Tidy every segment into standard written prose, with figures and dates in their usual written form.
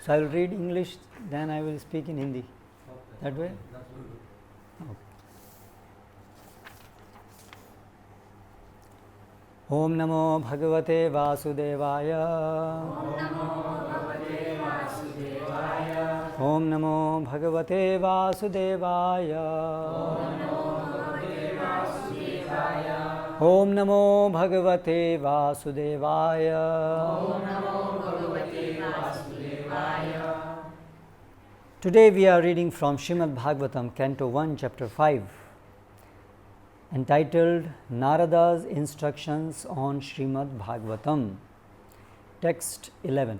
So I will read English, then I will speak in Hindi. That way? Om Namo Bhagavate Vasudevaya. Om Namo Bhagavate Vasudevaya. Om Namo Bhagavate Vasudevaya. Today we are reading from Srimad Bhagavatam, Canto 1, Chapter 5, entitled Narada's Instructions on Srimad Bhagavatam. Text 11.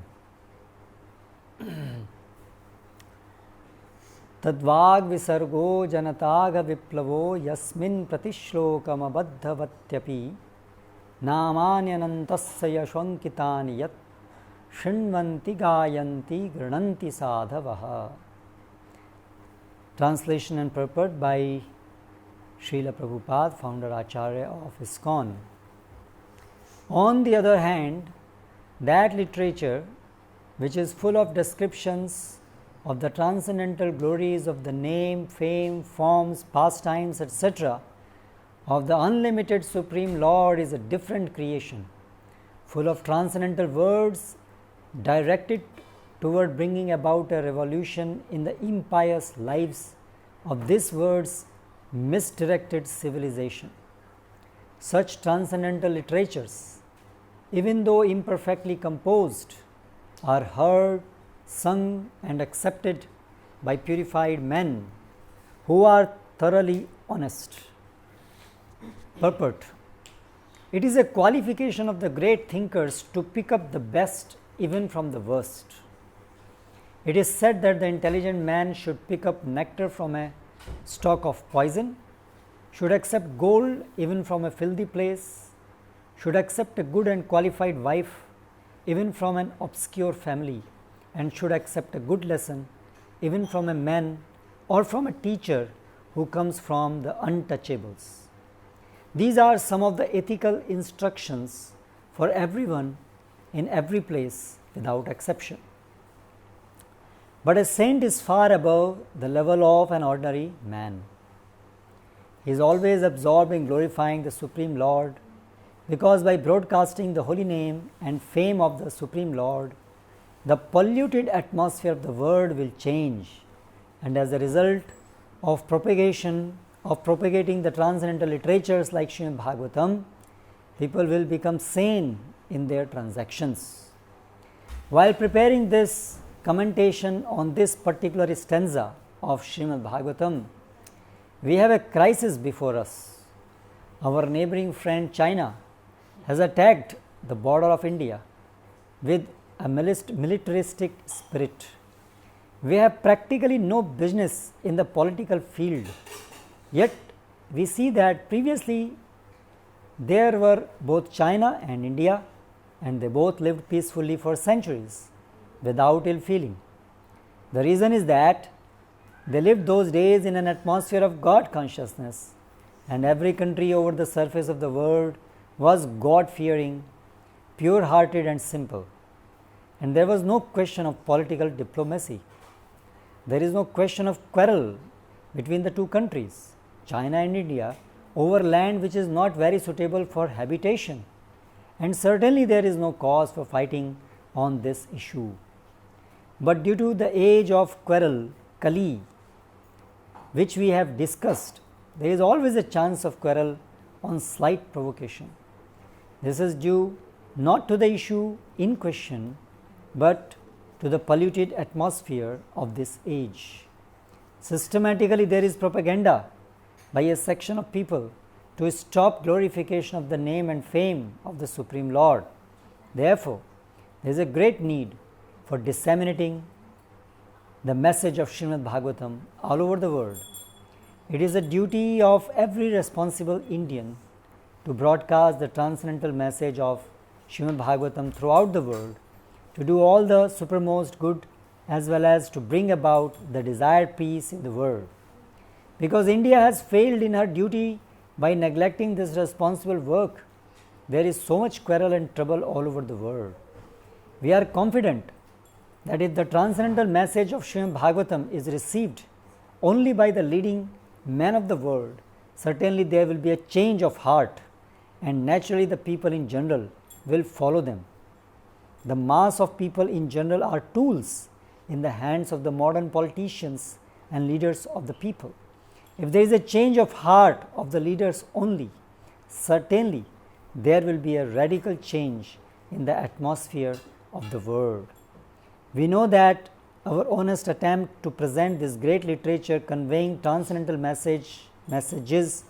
Tadvag visargo janataga viplavo yasmin pratishlokam abadhavatyapi namanyanantasya yashvankitani yat shinvanti gayanti grananti sadhavaha. Translation and purport by Srila Prabhupada, founder Acharya of ISKCON. On the other hand, that literature which is full of descriptions of the transcendental glories of the name, fame, forms, pastimes, etc., of the unlimited Supreme Lord is a different creation, full of transcendental words directed toward bringing about a revolution in the impious lives of this world's misdirected civilization. Such transcendental literatures, even though imperfectly composed, are heard, sung and accepted by purified men who are thoroughly honest. Purport. It is a qualification of the great thinkers to pick up the best even from the worst. It is said that the intelligent man should pick up nectar from a stalk of poison, should accept gold even from a filthy place, should accept a good and qualified wife even from an obscure family, and should accept a good lesson even from a man or from a teacher who comes from the untouchables. These are some of the ethical instructions for everyone in every place without exception. But a saint is far above the level of an ordinary man. He is always absorbed in glorifying the Supreme Lord, because by broadcasting the holy name and fame of the Supreme Lord, the polluted atmosphere of the world will change, and as a result of propagating the transcendental literatures like Srimad Bhagavatam, people will become sane in their transactions. While preparing this commentation on this particular stanza of Srimad Bhagavatam, we have a crisis before us. Our neighboring friend China has attacked the border of India with a militaristic spirit. We have practically no business in the political field, yet we see that previously there were both China and India, and they both lived peacefully for centuries without ill feeling. The reason is that they lived those days in an atmosphere of God consciousness, and every country over the surface of the world was God-fearing, pure-hearted and simple. And there was no question of political diplomacy. There is no question of quarrel between the two countries, China and India, over land which is not very suitable for habitation. And certainly there is no cause for fighting on this issue. But due to the age of quarrel, Kali, which we have discussed, there is always a chance of quarrel on slight provocation. This is due not to the issue in question, but to the polluted atmosphere of this age. Systematically, there is propaganda by a section of people to stop glorification of the name and fame of the Supreme Lord. Therefore, there is a great need for disseminating the message of Srimad Bhagavatam all over the world. It is a duty of every responsible Indian to broadcast the transcendental message of Srimad Bhagavatam throughout the world, to do all the supermost good as well as to bring about the desired peace in the world. Because India has failed in her duty by neglecting this responsible work, there is so much quarrel and trouble all over the world. We are confident that if the transcendental message of Srimad Bhagavatam is received only by the leading men of the world, certainly there will be a change of heart, and naturally the people in general will follow them. The mass of people in general are tools in the hands of the modern politicians and leaders of the people. If there is a change of heart of the leaders only, certainly there will be a radical change in the atmosphere of the world. We know that our honest attempt to present this great literature conveying transcendental messages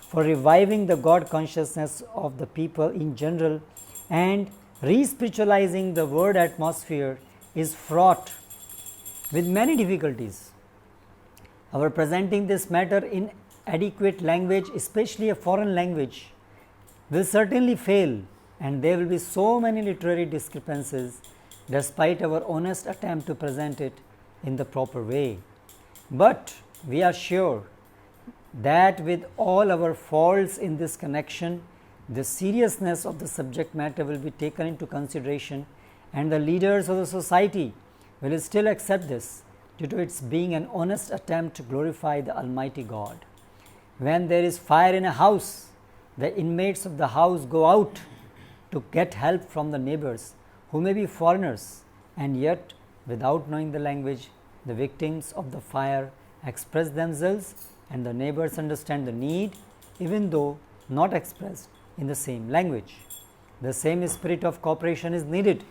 for reviving the God consciousness of the people in general and re-spiritualizing the world atmosphere is fraught with many difficulties. Our presenting this matter in adequate language, especially a foreign language, will certainly fail, and there will be so many literary discrepancies despite our honest attempt to present it in the proper way. But we are sure that with all our faults in this connection, the seriousness of the subject matter will be taken into consideration, and the leaders of the society will still accept this due to its being an honest attempt to glorify the Almighty God. When there is fire in a house, the inmates of the house go out to get help from the neighbors who may be foreigners, and yet without knowing the language, the victims of the fire express themselves and the neighbors understand the need, even though not expressed in the same language. The same spirit of cooperation is needed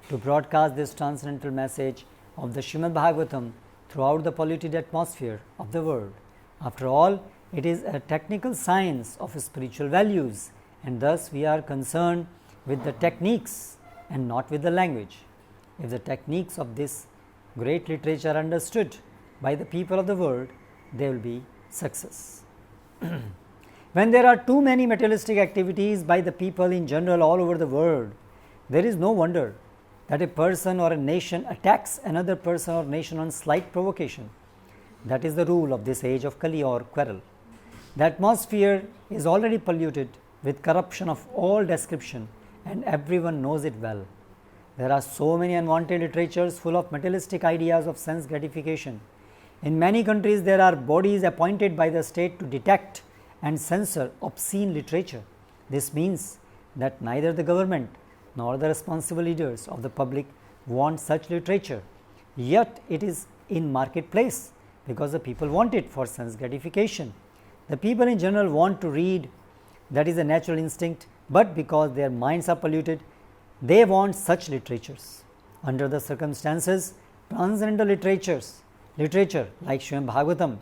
to broadcast this transcendental message of the Srimad Bhagavatam throughout the polluted atmosphere of the world. After all, it is a technical science of spiritual values, and thus we are concerned with the techniques and not with the language. If the techniques of this great literature are understood by the people of the world, there will be success. When there are too many materialistic activities by the people in general all over the world, there is no wonder that a person or a nation attacks another person or nation on slight provocation. That is the rule of this age of Kali or quarrel. The atmosphere is already polluted with corruption of all description, and everyone knows it well. There are so many unwanted literatures full of materialistic ideas of sense gratification. In many countries, there are bodies appointed by the state to detect and censor obscene literature. This means that neither the government nor the responsible leaders of the public want such literature, yet it is in marketplace because the people want it for sense gratification. The people in general want to read, that is a natural instinct, but because their minds are polluted, they want such literatures. Under the circumstances, transcendental literature like Srimad Bhagavatam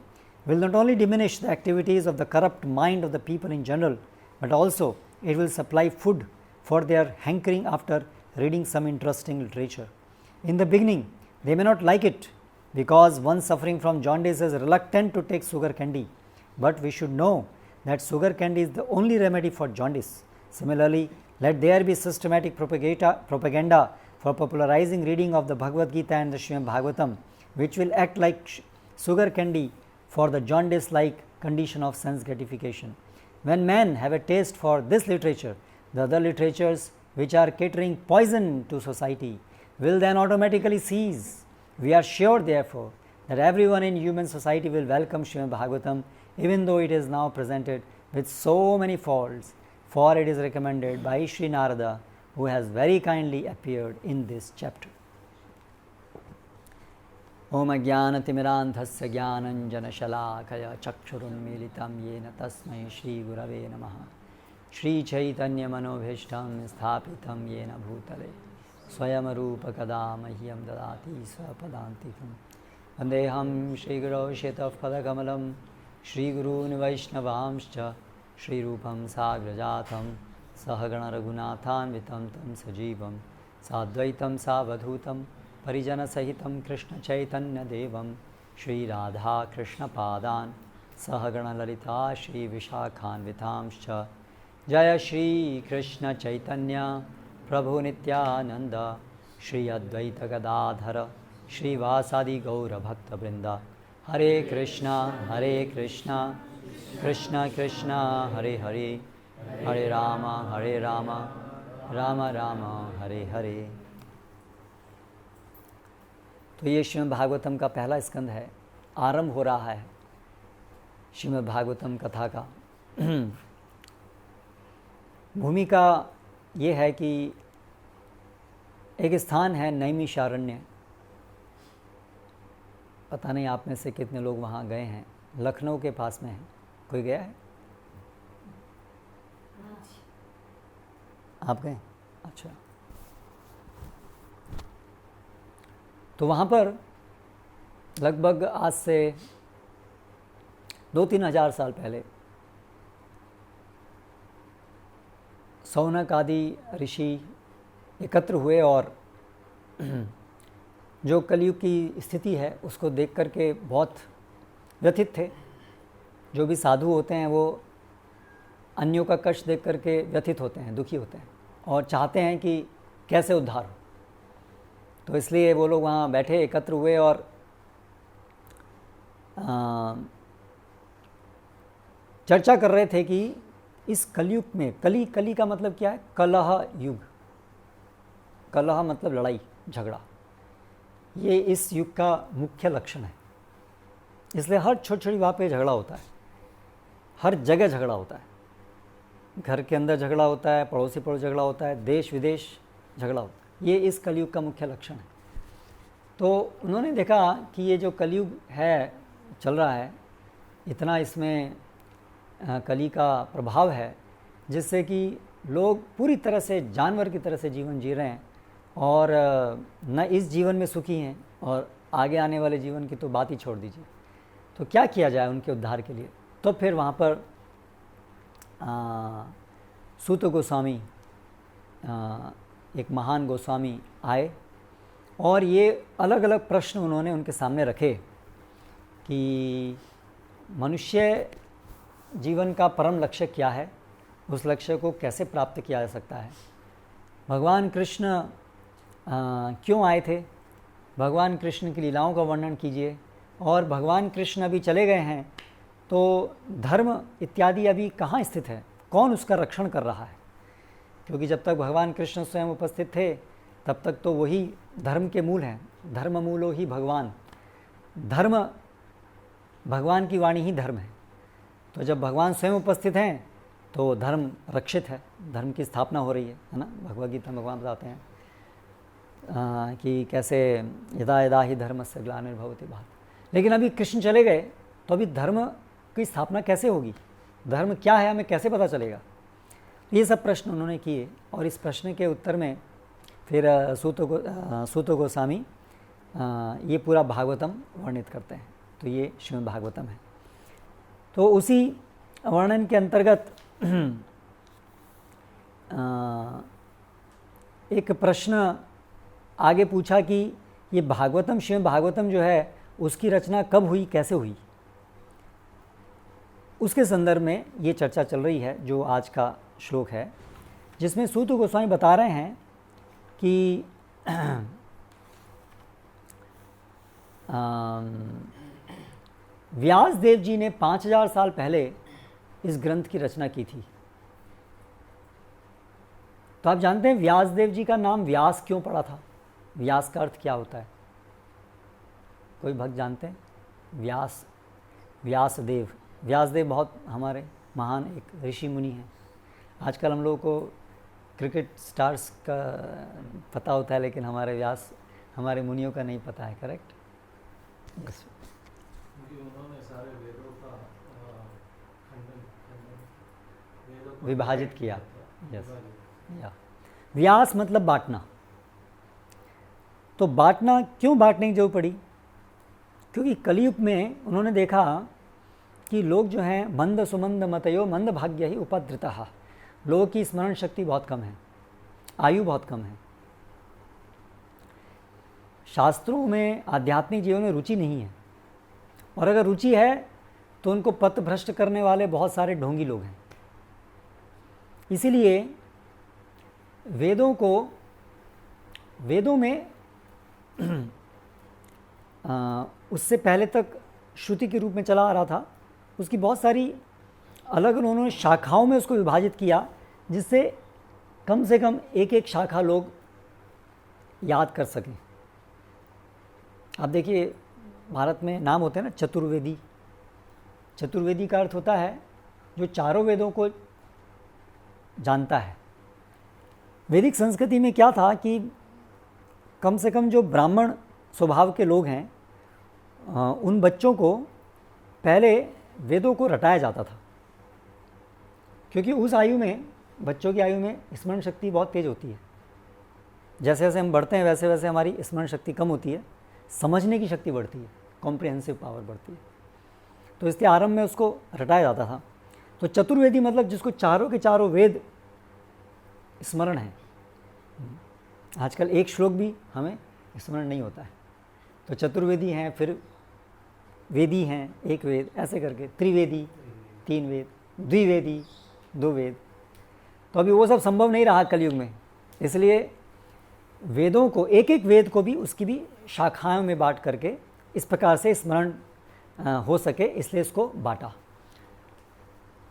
will not only diminish the activities of the corrupt mind of the people in general, but also it will supply food for their hankering after reading some interesting literature. In the beginning, they may not like it because one suffering from jaundice is reluctant to take sugar candy, but we should know that sugar candy is the only remedy for jaundice. Similarly, let there be systematic propaganda for popularizing reading of the Bhagavad Gita and the Srimad Bhagavatam, which will act like sugar candy for the jaundice-like condition of sense gratification. When men have a taste for this literature, the other literatures which are catering poison to society will then automatically cease. We are sure, therefore, that everyone in human society will welcome Srimad Bhagavatam, even though it is now presented with so many faults, for it is recommended by Sri Narada, who has very kindly appeared in this chapter. Om Ajnanatimirandhasya Jnananjanashalakaya Chakshurunmilitam Yena Tasmai Shri Gurave Namaha Shri Chaitanya Manobhishtam Sthapitam Yena Bhutale Swayam Rupa Kada Mahyam Dadati Swapadantikam Vandeham Shri Guru Shetaf Padakamalam Shri Gurun Vaishnavamscha Shri Rupam Sagrajatam Sahagana Raghunathan Vitam Tam Sajivam Sadvaitam Savadhutam Parijana Sahitam Krishna Chaitanya Devam Shri Radha Krishna Padan Sahagana Lalita Shri Vishakhan Vitamscha Jaya Shri Krishna Chaitanya Prabhu Nityananda Shri Advaita Gadadhara Shri Vasadi Gaura Bhakta Vrinda Hare Krishna Krishna Krishna Hare Hare Hare Rama Rama Rama Hare Hare. तो ये श्रीमद् भागवतम का पहला स्कंद है, आरंभ हो रहा है श्रीमद् भागवतम कथा का। भूमिका ये है कि एक स्थान है नैमिषारण्य, पता नहीं आप में से कितने लोग वहाँ गए हैं, लखनऊ के पास में है, कोई गया है? आप गए? अच्छा। तो वहाँ पर लगभग आज से 2-3 हज़ार साल पहले सौनक आदि ऋषि एकत्र हुए और जो कलयुग की स्थिति है उसको देख कर के बहुत व्यथित थे। जो भी साधु होते हैं वो अन्यों का कष्ट देख कर के व्यथित होते हैं, दुखी होते हैं और चाहते हैं कि कैसे उद्धार हो। तो इसलिए वो लोग वहाँ बैठे एकत्र हुए और चर्चा कर रहे थे कि इस कलयुग में, कली का मतलब क्या है? कलह युग। कलह मतलब लड़ाई झगड़ा, ये इस युग का मुख्य लक्षण है। इसलिए हर छोटी छोटी बात पे झगड़ा होता है, हर जगह झगड़ा होता है, घर के अंदर झगड़ा होता है, पड़ोसी पड़ोस झगड़ा होता है, देश विदेश झगड़ा होता है। ये इस कलयुग का मुख्य लक्षण है। तो उन्होंने देखा कि ये जो कलयुग है चल रहा है, इतना इसमें कली का प्रभाव है जिससे कि लोग पूरी तरह से जानवर की तरह से जीवन जी रहे हैं और न इस जीवन में सुखी हैं और आगे आने वाले जीवन की तो बात ही छोड़ दीजिए। तो क्या किया जाए उनके उद्धार के लिए? तो फिर वहाँ पर सूत गोस्वामी, एक महान गोस्वामी आए और ये अलग अलग प्रश्न उन्होंने उनके सामने रखे कि मनुष्य जीवन का परम लक्ष्य क्या है, उस लक्ष्य को कैसे प्राप्त किया जा सकता है, भगवान कृष्ण क्यों आए थे, भगवान कृष्ण की लीलाओं का वर्णन कीजिए, और भगवान कृष्ण अभी चले गए हैं तो धर्म इत्यादि अभी कहाँ स्थित है, कौन उसका रक्षण कर रहा है? क्योंकि जब तक भगवान कृष्ण स्वयं उपस्थित थे तब तक तो वही धर्म के मूल हैं। धर्म मूलो ही भगवान, धर्म भगवान की वाणी ही धर्म है। तो जब भगवान स्वयं उपस्थित हैं तो धर्म रक्षित है, धर्म की स्थापना हो रही है ना। भगवद गीता में भगवान बताते हैं कि कैसे यदा यदा ही धर्मस्य ग्लानिर्भवति भारत। लेकिन अभी कृष्ण चले गए तो अभी धर्म की स्थापना कैसे होगी, धर्म क्या है हमें कैसे पता चलेगा? ये सब प्रश्न उन्होंने किए और इस प्रश्न के उत्तर में फिर सूत गोस्वामी ये पूरा भागवतम वर्णित करते हैं। तो ये श्रीमद् भागवतम है। तो उसी वर्णन के अंतर्गत एक प्रश्न आगे पूछा कि ये भागवतम, श्रीमद् भागवतम जो है उसकी रचना कब हुई, कैसे हुई? उसके संदर्भ में ये चर्चा चल रही है जो आज का श्लोक है, जिसमें सूत गोस्वामी बता रहे हैं कि व्यास देव जी ने 5000 साल पहले इस ग्रंथ की रचना की थी। तो आप जानते हैं व्यास देव जी का नाम व्यास क्यों पड़ा था? व्यास का अर्थ क्या होता है? कोई भक्त जानते हैं? व्यासदेव, व्यासदेव बहुत हमारे महान एक ऋषि मुनि हैं। आजकल हम लोगों को क्रिकेट स्टार्स का पता होता है लेकिन हमारे मुनियों का नहीं पता है। करेक्ट? यस। उन्होंने सारे वेदों का विभाजित किया। यस। या व्यास मतलब बांटना। तो बांटना, क्यों बांटने की जरूरत पड़ी? क्योंकि कलयुग में उन्होंने देखा कि लोग जो हैं मंद सुमंद मतयो मंद भाग्य ही उपद्रता, लोगों की स्मरण शक्ति बहुत कम है, आयु बहुत कम है, शास्त्रों में आध्यात्मिक जीवन में रुचि नहीं है, और अगर रुचि है तो उनको पथ भ्रष्ट करने वाले बहुत सारे ढोंगी लोग हैं। इसीलिए वेदों में उससे पहले तक श्रुति के रूप में चला आ रहा था, उसकी बहुत सारी अलग उन्होंने शाखाओं में उसको विभाजित किया, जिससे कम से कम एक एक शाखा लोग याद कर सकें। आप देखिए भारत में नाम होते हैं ना चतुर्वेदी। चतुर्वेदी का अर्थ होता है जो चारों वेदों को जानता है। वैदिक संस्कृति में क्या था कि कम से कम जो ब्राह्मण स्वभाव के लोग हैं उन बच्चों को पहले वेदों को रटाया जाता था, क्योंकि उस आयु में, बच्चों की आयु में स्मरण शक्ति बहुत तेज़ होती है। जैसे जैसे हम बढ़ते हैं वैसे वैसे हमारी स्मरण शक्ति कम होती है, समझने की शक्ति बढ़ती है, कॉम्प्रिहेंसिव पावर बढ़ती है। तो इसलिए आरंभ में उसको रटाया जाता था। तो चतुर्वेदी मतलब जिसको चारों के चारों वेद स्मरण है। आजकल एक श्लोक भी हमें स्मरण नहीं होता है, तो चतुर्वेदी हैं, फिर वेदी हैं, एक वेद, ऐसे करके त्रिवेदी 3 वेद, द्विवेदी 2 वेद। तो अभी वो सब संभव नहीं रहा कलयुग में, इसलिए वेदों को, एक एक वेद को भी उसकी भी शाखाओं में बांट करके इस प्रकार से स्मरण हो सके, इसलिए इसको बांटा।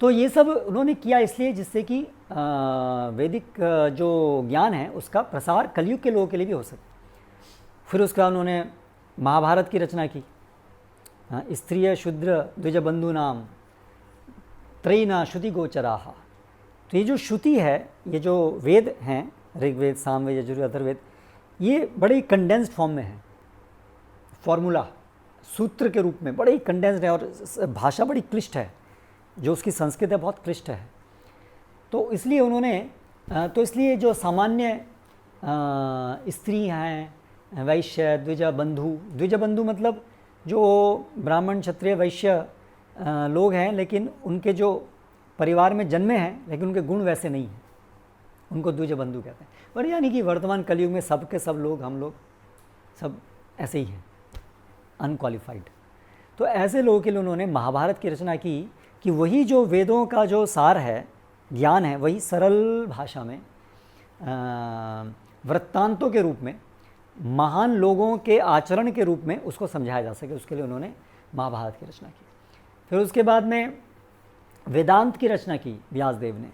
तो ये सब उन्होंने किया इसलिए जिससे कि वैदिक जो ज्ञान है उसका प्रसार कलयुग के लोगों के लिए भी हो सके। फिर उसके बाद उन्होंने महाभारत की रचना की। स्त्रिय शूद्र द्विज बंधु नाम त्रयीना श्रुति गोचराहा। तो ये जो श्रुति है, ये जो वेद हैं, ऋग्वेद, सामवेद, यजुर्वेद, अथर्ववेद, ये बड़े कंडेंस्ड फॉर्म में है, फॉर्मूला सूत्र के रूप में बड़े ही कंडेंस्ड है, और भाषा बड़ी क्लिष्ट है, जो उसकी संस्कृत है बहुत क्लिष्ट है। तो इसलिए उन्होंने इसलिए जो सामान्य स्त्री हैं, वैश्य, द्विज बंधु मतलब जो ब्राह्मण, क्षत्रिय, वैश्य लोग हैं, लेकिन उनके जो परिवार में जन्मे हैं लेकिन उनके गुण वैसे नहीं हैं, उनको द्विज बंधु कहते हैं। पर यानी कि वर्तमान कलयुग में सब के सब लोग, हम लोग सब ऐसे ही हैं, अनक्वालिफाइड। तो ऐसे लोगों के लिए उन्होंने महाभारत की रचना की कि वही जो वेदों का जो सार है, ज्ञान है, वही सरल भाषा में वृत्तांतों के रूप में, महान लोगों के आचरण के रूप में उसको समझाया जा सके, उसके लिए उन्होंने महाभारत की रचना की। फिर उसके बाद में वेदांत की रचना की व्यासदेव ने,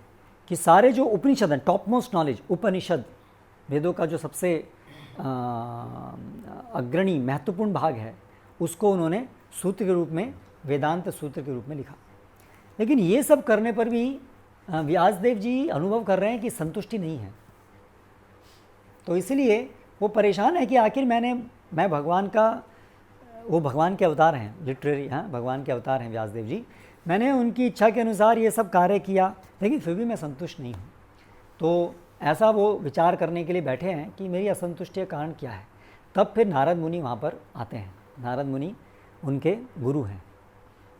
कि सारे जो उपनिषद हैं, टॉप मोस्ट नॉलेज, उपनिषद, वेदों का जो सबसे अग्रणी महत्वपूर्ण भाग है, उसको उन्होंने सूत्र के रूप में, वेदांत सूत्र के रूप में लिखा। लेकिन ये सब करने पर भी व्यासदेव जी अनुभव कर रहे हैं कि संतुष्टि नहीं है। तो इसलिए वो परेशान है कि आखिर मैं भगवान का, वो भगवान के अवतार हैं, लिटरेरी, हाँ, भगवान के अवतार हैं व्यासदेव जी, मैंने उनकी इच्छा के अनुसार ये सब कार्य किया, लेकिन फिर भी मैं संतुष्ट नहीं हूँ। तो ऐसा वो विचार करने के लिए बैठे हैं कि मेरी असंतुष्टि का कारण क्या है। तब फिर नारद मुनि वहाँ पर आते हैं। नारद मुनि उनके गुरु हैं।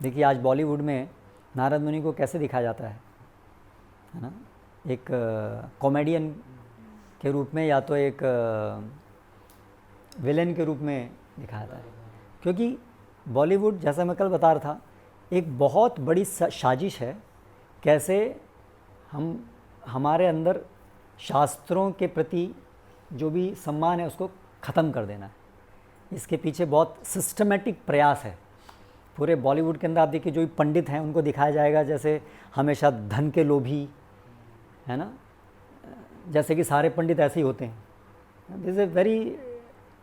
देखिए आज बॉलीवुड में नारद मुनि को कैसे दिखाया जाता है ना, एक कॉमेडियन के रूप में, या तो एक विलेन के रूप में दिखाया जाता है। क्योंकि बॉलीवुड, जैसा मैं कल बता रहा था, एक बहुत बड़ी साजिश है, कैसे हमारे अंदर शास्त्रों के प्रति जो भी सम्मान है उसको ख़त्म कर देना है। इसके पीछे बहुत सिस्टमेटिक प्रयास है। पूरे बॉलीवुड के अंदर आप देखिए, जो भी पंडित हैं उनको दिखाया जाएगा जैसे हमेशा धन के लोभी, है ना, जैसे कि सारे पंडित ऐसे ही होते हैं। This is a very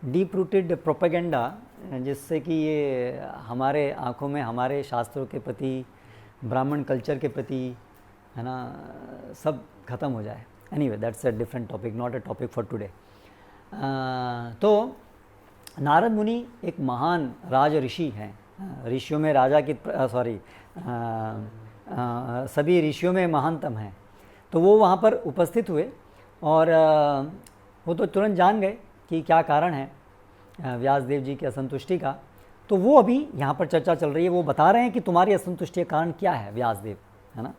deep rooted propaganda, जिससे कि ये हमारे आँखों में हमारे शास्त्रों के प्रति, ब्राह्मण कल्चर के प्रति, है ना, सब खत्म हो जाए। Anyway that's a different topic, not a topic for today. तो नारद मुनि एक महान राज ऋषि हैं। ऋषियों में राजा की सभी ऋषियों में महानतम हैं। तो वो वहाँ पर उपस्थित हुए, और वो तो तुरंत जान गए कि क्या कारण है व्यासदेव जी की असंतुष्टि का। तो वो अभी यहाँ पर चर्चा चल रही है, वो बता रहे हैं कि तुम्हारी असंतुष्टि का कारण क्या है व्यासदेव, है ना।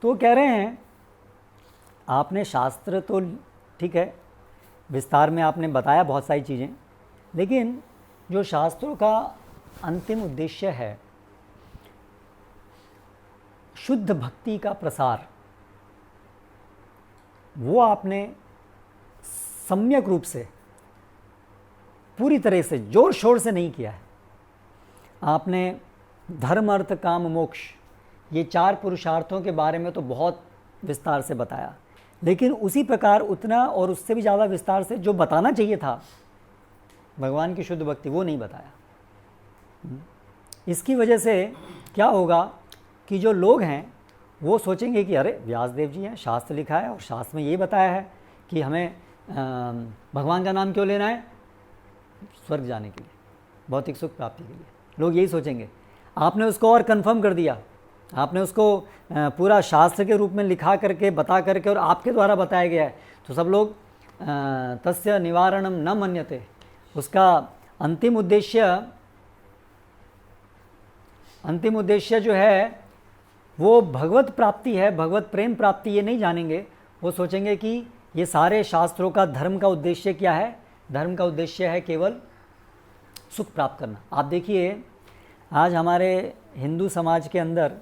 तो वो कह रहे हैं, आपने शास्त्र तो ठीक है, विस्तार में आपने बताया बहुत सारी चीज़ें, लेकिन जो शास्त्रों का अंतिम उद्देश्य है शुद्ध भक्ति का प्रसार, वो आपने सम्यक रूप से, पूरी तरह से, जोर शोर से नहीं किया है। आपने धर्म, अर्थ, काम, मोक्ष, ये 4 पुरुषार्थों के बारे में तो बहुत विस्तार से बताया, लेकिन उसी प्रकार, उतना और उससे भी ज़्यादा विस्तार से जो बताना चाहिए था, भगवान की शुद्ध भक्ति वो नहीं बताया। इसकी वजह से क्या होगा कि जो लोग हैं वो सोचेंगे कि अरे व्यासदेव जी हैं, शास्त्र लिखा है और शास्त्र में यही बताया है कि हमें भगवान का नाम क्यों लेना है, स्वर्ग जाने के लिए, भौतिक सुख प्राप्ति के लिए। लोग यही सोचेंगे। आपने उसको और कंफर्म कर दिया, आपने उसको पूरा शास्त्र के रूप में लिखा करके बता करके और आपके द्वारा बताया गया है, तो सब लोग तस्य निवारणम न मन्यते, उसका अंतिम उद्देश्य जो है वो भगवत प्राप्ति है, भगवत प्रेम प्राप्ति, ये नहीं जानेंगे। वो सोचेंगे कि ये सारे शास्त्रों का धर्म का उद्देश्य क्या है, धर्म का उद्देश्य है केवल सुख प्राप्त करना। आप देखिए आज हमारे हिंदू समाज के अंदर,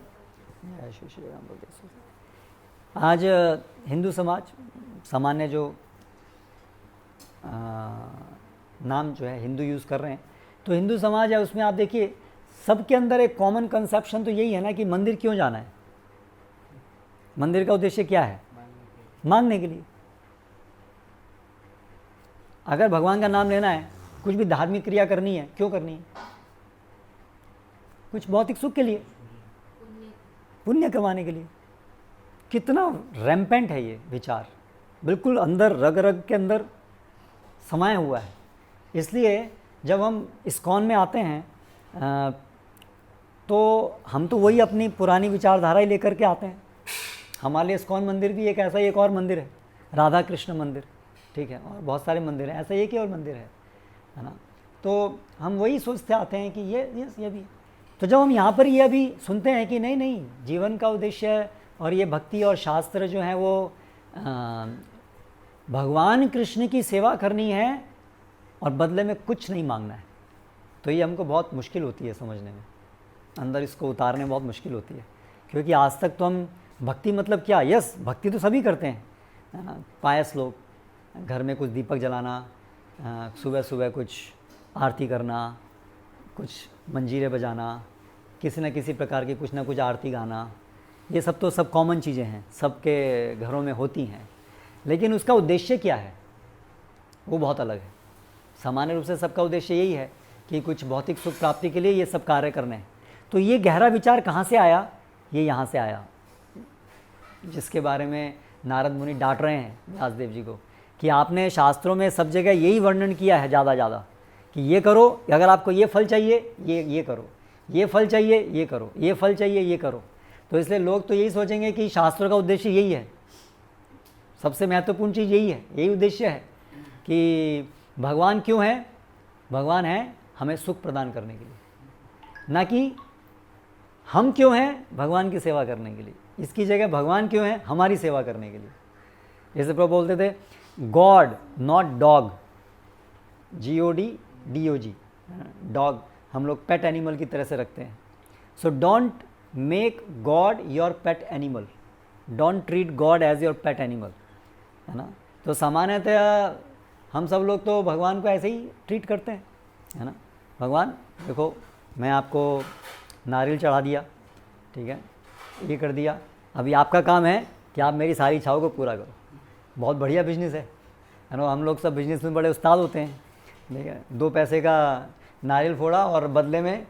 आज हिंदू समाज सामान्य जो नाम जो है हिंदू यूज़ कर रहे हैं, तो हिंदू समाज है उसमें आप देखिए सबके अंदर एक कॉमन कंसेप्शन तो यही है ना कि मंदिर क्यों जाना है, मंदिर का उद्देश्य क्या है, मांगने के लिए। अगर भगवान का नाम लेना है, कुछ भी धार्मिक क्रिया करनी है, क्यों करनी है, कुछ भौतिक सुख के लिए, पुण्य कमाने के लिए। कितना रैम्पेंट है ये विचार, बिल्कुल अंदर रग रग के अंदर समाया हुआ है। इसलिए जब हम इस्कॉन में आते हैं तो हम तो वही अपनी पुरानी विचारधारा ही लेकर के आते हैं। हमारे लिए इस्कॉन मंदिर भी एक ऐसा ही एक और मंदिर है, राधा कृष्ण मंदिर, ठीक है, और बहुत सारे मंदिर हैं, ऐसा एक ही और मंदिर है ना। तो हम वही सोचते आते हैं कि ये भी। तो जब हम यहाँ पर ये अभी सुनते हैं कि नहीं नहीं, जीवन का उद्देश्य और ये भक्ति और शास्त्र जो है वो भगवान कृष्ण की सेवा करनी है और बदले में कुछ नहीं मांगना है, तो ये हमको बहुत मुश्किल होती है समझने में, अंदर इसको उतारने में बहुत मुश्किल होती है। क्योंकि आज तक तो हम भक्ति मतलब क्या, यस भक्ति तो सभी करते हैं, है ना, पायस लोग, घर में कुछ दीपक जलाना, सुबह सुबह कुछ आरती करना, कुछ मंजीरे बजाना, किसी न किसी प्रकार की कुछ ना कुछ आरती गाना, ये सब तो सब कॉमन चीज़ें हैं, सबके घरों में होती हैं। लेकिन उसका उद्देश्य क्या है वो बहुत अलग है। सामान्य रूप से सबका उद्देश्य यही है कि कुछ भौतिक सुख प्राप्ति के लिए ये सब कार्य करने हैं। तो ये गहरा विचार कहाँ से आया, ये यहाँ से आया, जिसके बारे में नारद मुनि डांट रहे हैं व्यासदेव जी को कि आपने शास्त्रों में सब जगह यही वर्णन किया है ज़्यादा कि ये करो, अगर आपको ये फल चाहिए ये करो, ये फल चाहिए ये करो, ये फल चाहिए ये करो। तो इसलिए लोग तो यही सोचेंगे कि शास्त्रों का उद्देश्य यही है, सबसे महत्वपूर्ण चीज़ यही है, यही उद्देश्य है कि भगवान क्यों है, भगवान है हमें सुख प्रदान करने के लिए, ना कि हम क्यों हैं भगवान की सेवा करने के लिए। इसकी जगह भगवान क्यों है हमारी सेवा करने के लिए। जैसे प्रभु बोलते थे God not dog, GOD dog हम लोग पेट एनिमल की तरह से रखते हैं। So don't make God your pet animal, don't treat God as your pet animal, है ना। तो सामान्यतः हम सब लोग तो भगवान को ऐसे ही ट्रीट करते हैं, है ना। भगवान देखो मैं आपको नारियल चढ़ा दिया, ठीक है, ये कर दिया, अभी आपका काम है कि आप मेरी सारी इच्छाओं को पूरा करो। बहुत बढ़िया बिजनेस है ना। हम लोग सब बिजनेस में बड़े उस्ताद होते हैं, ठीक है, 2 पैसे का नारियल फोड़ा और बदले में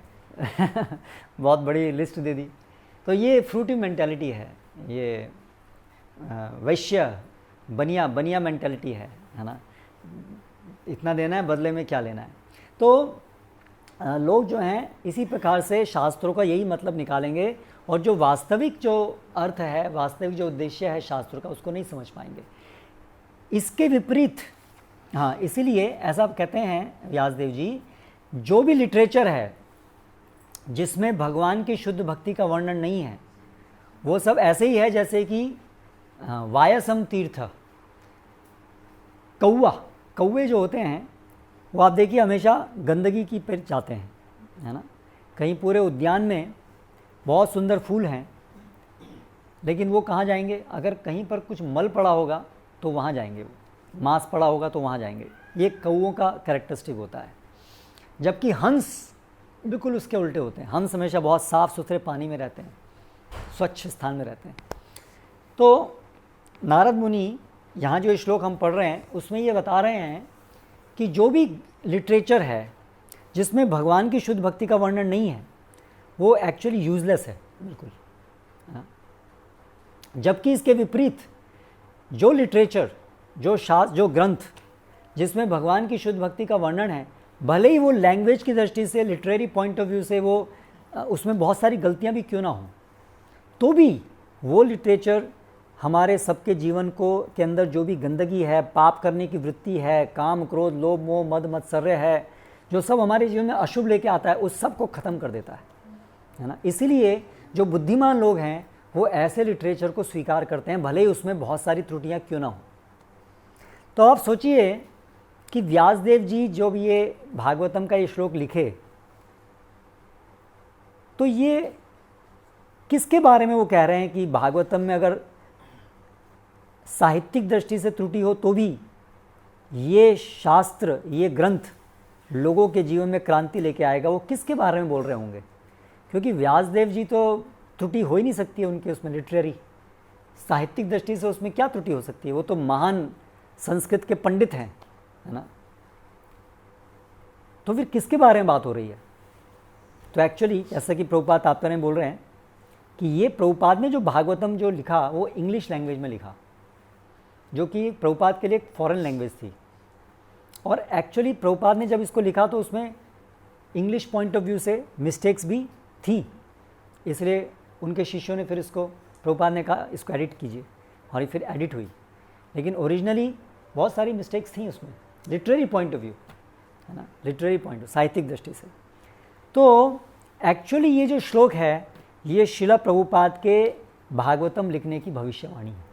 बहुत बड़ी लिस्ट दे दी। तो ये फ्रूटी मेंटालिटी है, ये वैश्य बनिया मेंटालिटी है ना। इतना देना है बदले में क्या लेना है। तो लोग जो हैं इसी प्रकार से शास्त्रों का यही मतलब निकालेंगे और जो वास्तविक जो अर्थ है, वास्तविक जो उद्देश्य है शास्त्रों का, उसको नहीं समझ पाएंगे। इसके विपरीत, हाँ, इसीलिए ऐसा कहते हैं व्यासदेव जी, जो भी लिटरेचर है जिसमें भगवान की शुद्ध भक्ति का वर्णन नहीं है वो सब ऐसे ही है जैसे कि वायसम तीर्थ, कौवे जो होते हैं वो आप देखिए हमेशा गंदगी की पर जाते हैं, है ना। कहीं पूरे उद्यान में बहुत सुंदर फूल हैं, लेकिन वो कहाँ जाएंगे, अगर कहीं पर कुछ मल पड़ा होगा तो वहाँ जाएंगे, वो मांस पड़ा होगा तो वहाँ जाएंगे। ये कौवों का कैरेक्टरिस्टिक होता है। जबकि हंस बिल्कुल उसके उल्टे होते हैं। हंस हमेशा बहुत साफ़ सुथरे पानी में रहते हैं, स्वच्छ स्थान में रहते हैं। तो नारद मुनि यहाँ जो श्लोक हम पढ़ रहे हैं उसमें ये बता रहे हैं कि जो भी लिटरेचर है जिसमें भगवान की शुद्ध भक्ति का वर्णन नहीं है, वो एक्चुअली यूजलेस है बिल्कुल, है ना। जबकि इसके विपरीत जो लिटरेचर, जो शास्त्र, जो ग्रंथ जिसमें भगवान की शुद्ध भक्ति का वर्णन है, भले ही वो लैंग्वेज की दृष्टि से, लिटरेरी पॉइंट ऑफ व्यू से वो उसमें बहुत सारी गलतियां भी क्यों ना हों, तो भी वो लिटरेचर हमारे सबके जीवन को के अंदर जो भी गंदगी है, पाप करने की वृत्ति है, काम क्रोध लोभ मोह मद मत्सर्य है, जो सब हमारे जीवन में अशुभ लेके आता है, उस सब को ख़त्म कर देता है ना। इसीलिए जो बुद्धिमान लोग हैं वो ऐसे लिटरेचर को स्वीकार करते हैं, भले ही उसमें बहुत सारी त्रुटियां क्यों ना हो। तो आप सोचिए कि व्यासदेव जी जो भी ये भागवतम का ये श्लोक लिखे, तो ये किसके बारे में वो कह रहे हैं कि भागवतम में अगर साहित्यिक दृष्टि से त्रुटि हो तो भी ये शास्त्र, ये ग्रंथ लोगों के जीवन में क्रांति लेके आएगा, वो किसके बारे में बोल रहे होंगे? क्योंकि व्यासदेव जी तो त्रुटि हो ही नहीं सकती है उनके उसमें, लिटरेरी साहित्यिक दृष्टि से उसमें क्या त्रुटि हो सकती है? वो तो महान संस्कृत के पंडित हैं, है ना। तो फिर किसके बारे में बात हो रही है? तो एक्चुअली जैसा कि प्रभुपाद तात्पर्य बोल रहे हैं कि ये प्रभुपाद ने जो भागवतम जो लिखा वो इंग्लिश लैंग्वेज में लिखा, जो कि प्रभुपाद के लिए एक फॉरेन लैंग्वेज थी। और एक्चुअली प्रभुपाद ने जब इसको लिखा तो उसमें इंग्लिश पॉइंट ऑफ व्यू से मिस्टेक्स भी थी, इसलिए उनके शिष्यों ने फिर इसको, प्रभुपाद ने कहा इसको एडिट कीजिए, और ये फिर एडिट हुई। लेकिन ओरिजिनली बहुत सारी मिस्टेक्स थी उसमें, लिटरेरी पॉइंट ऑफ व्यू, है ना, लिटरेरी पॉइंट, साहित्यिक दृष्टि से। तो एक्चुअली ये जो श्लोक है ये शिला प्रभुपाद के भागवतम लिखने की भविष्यवाणी है।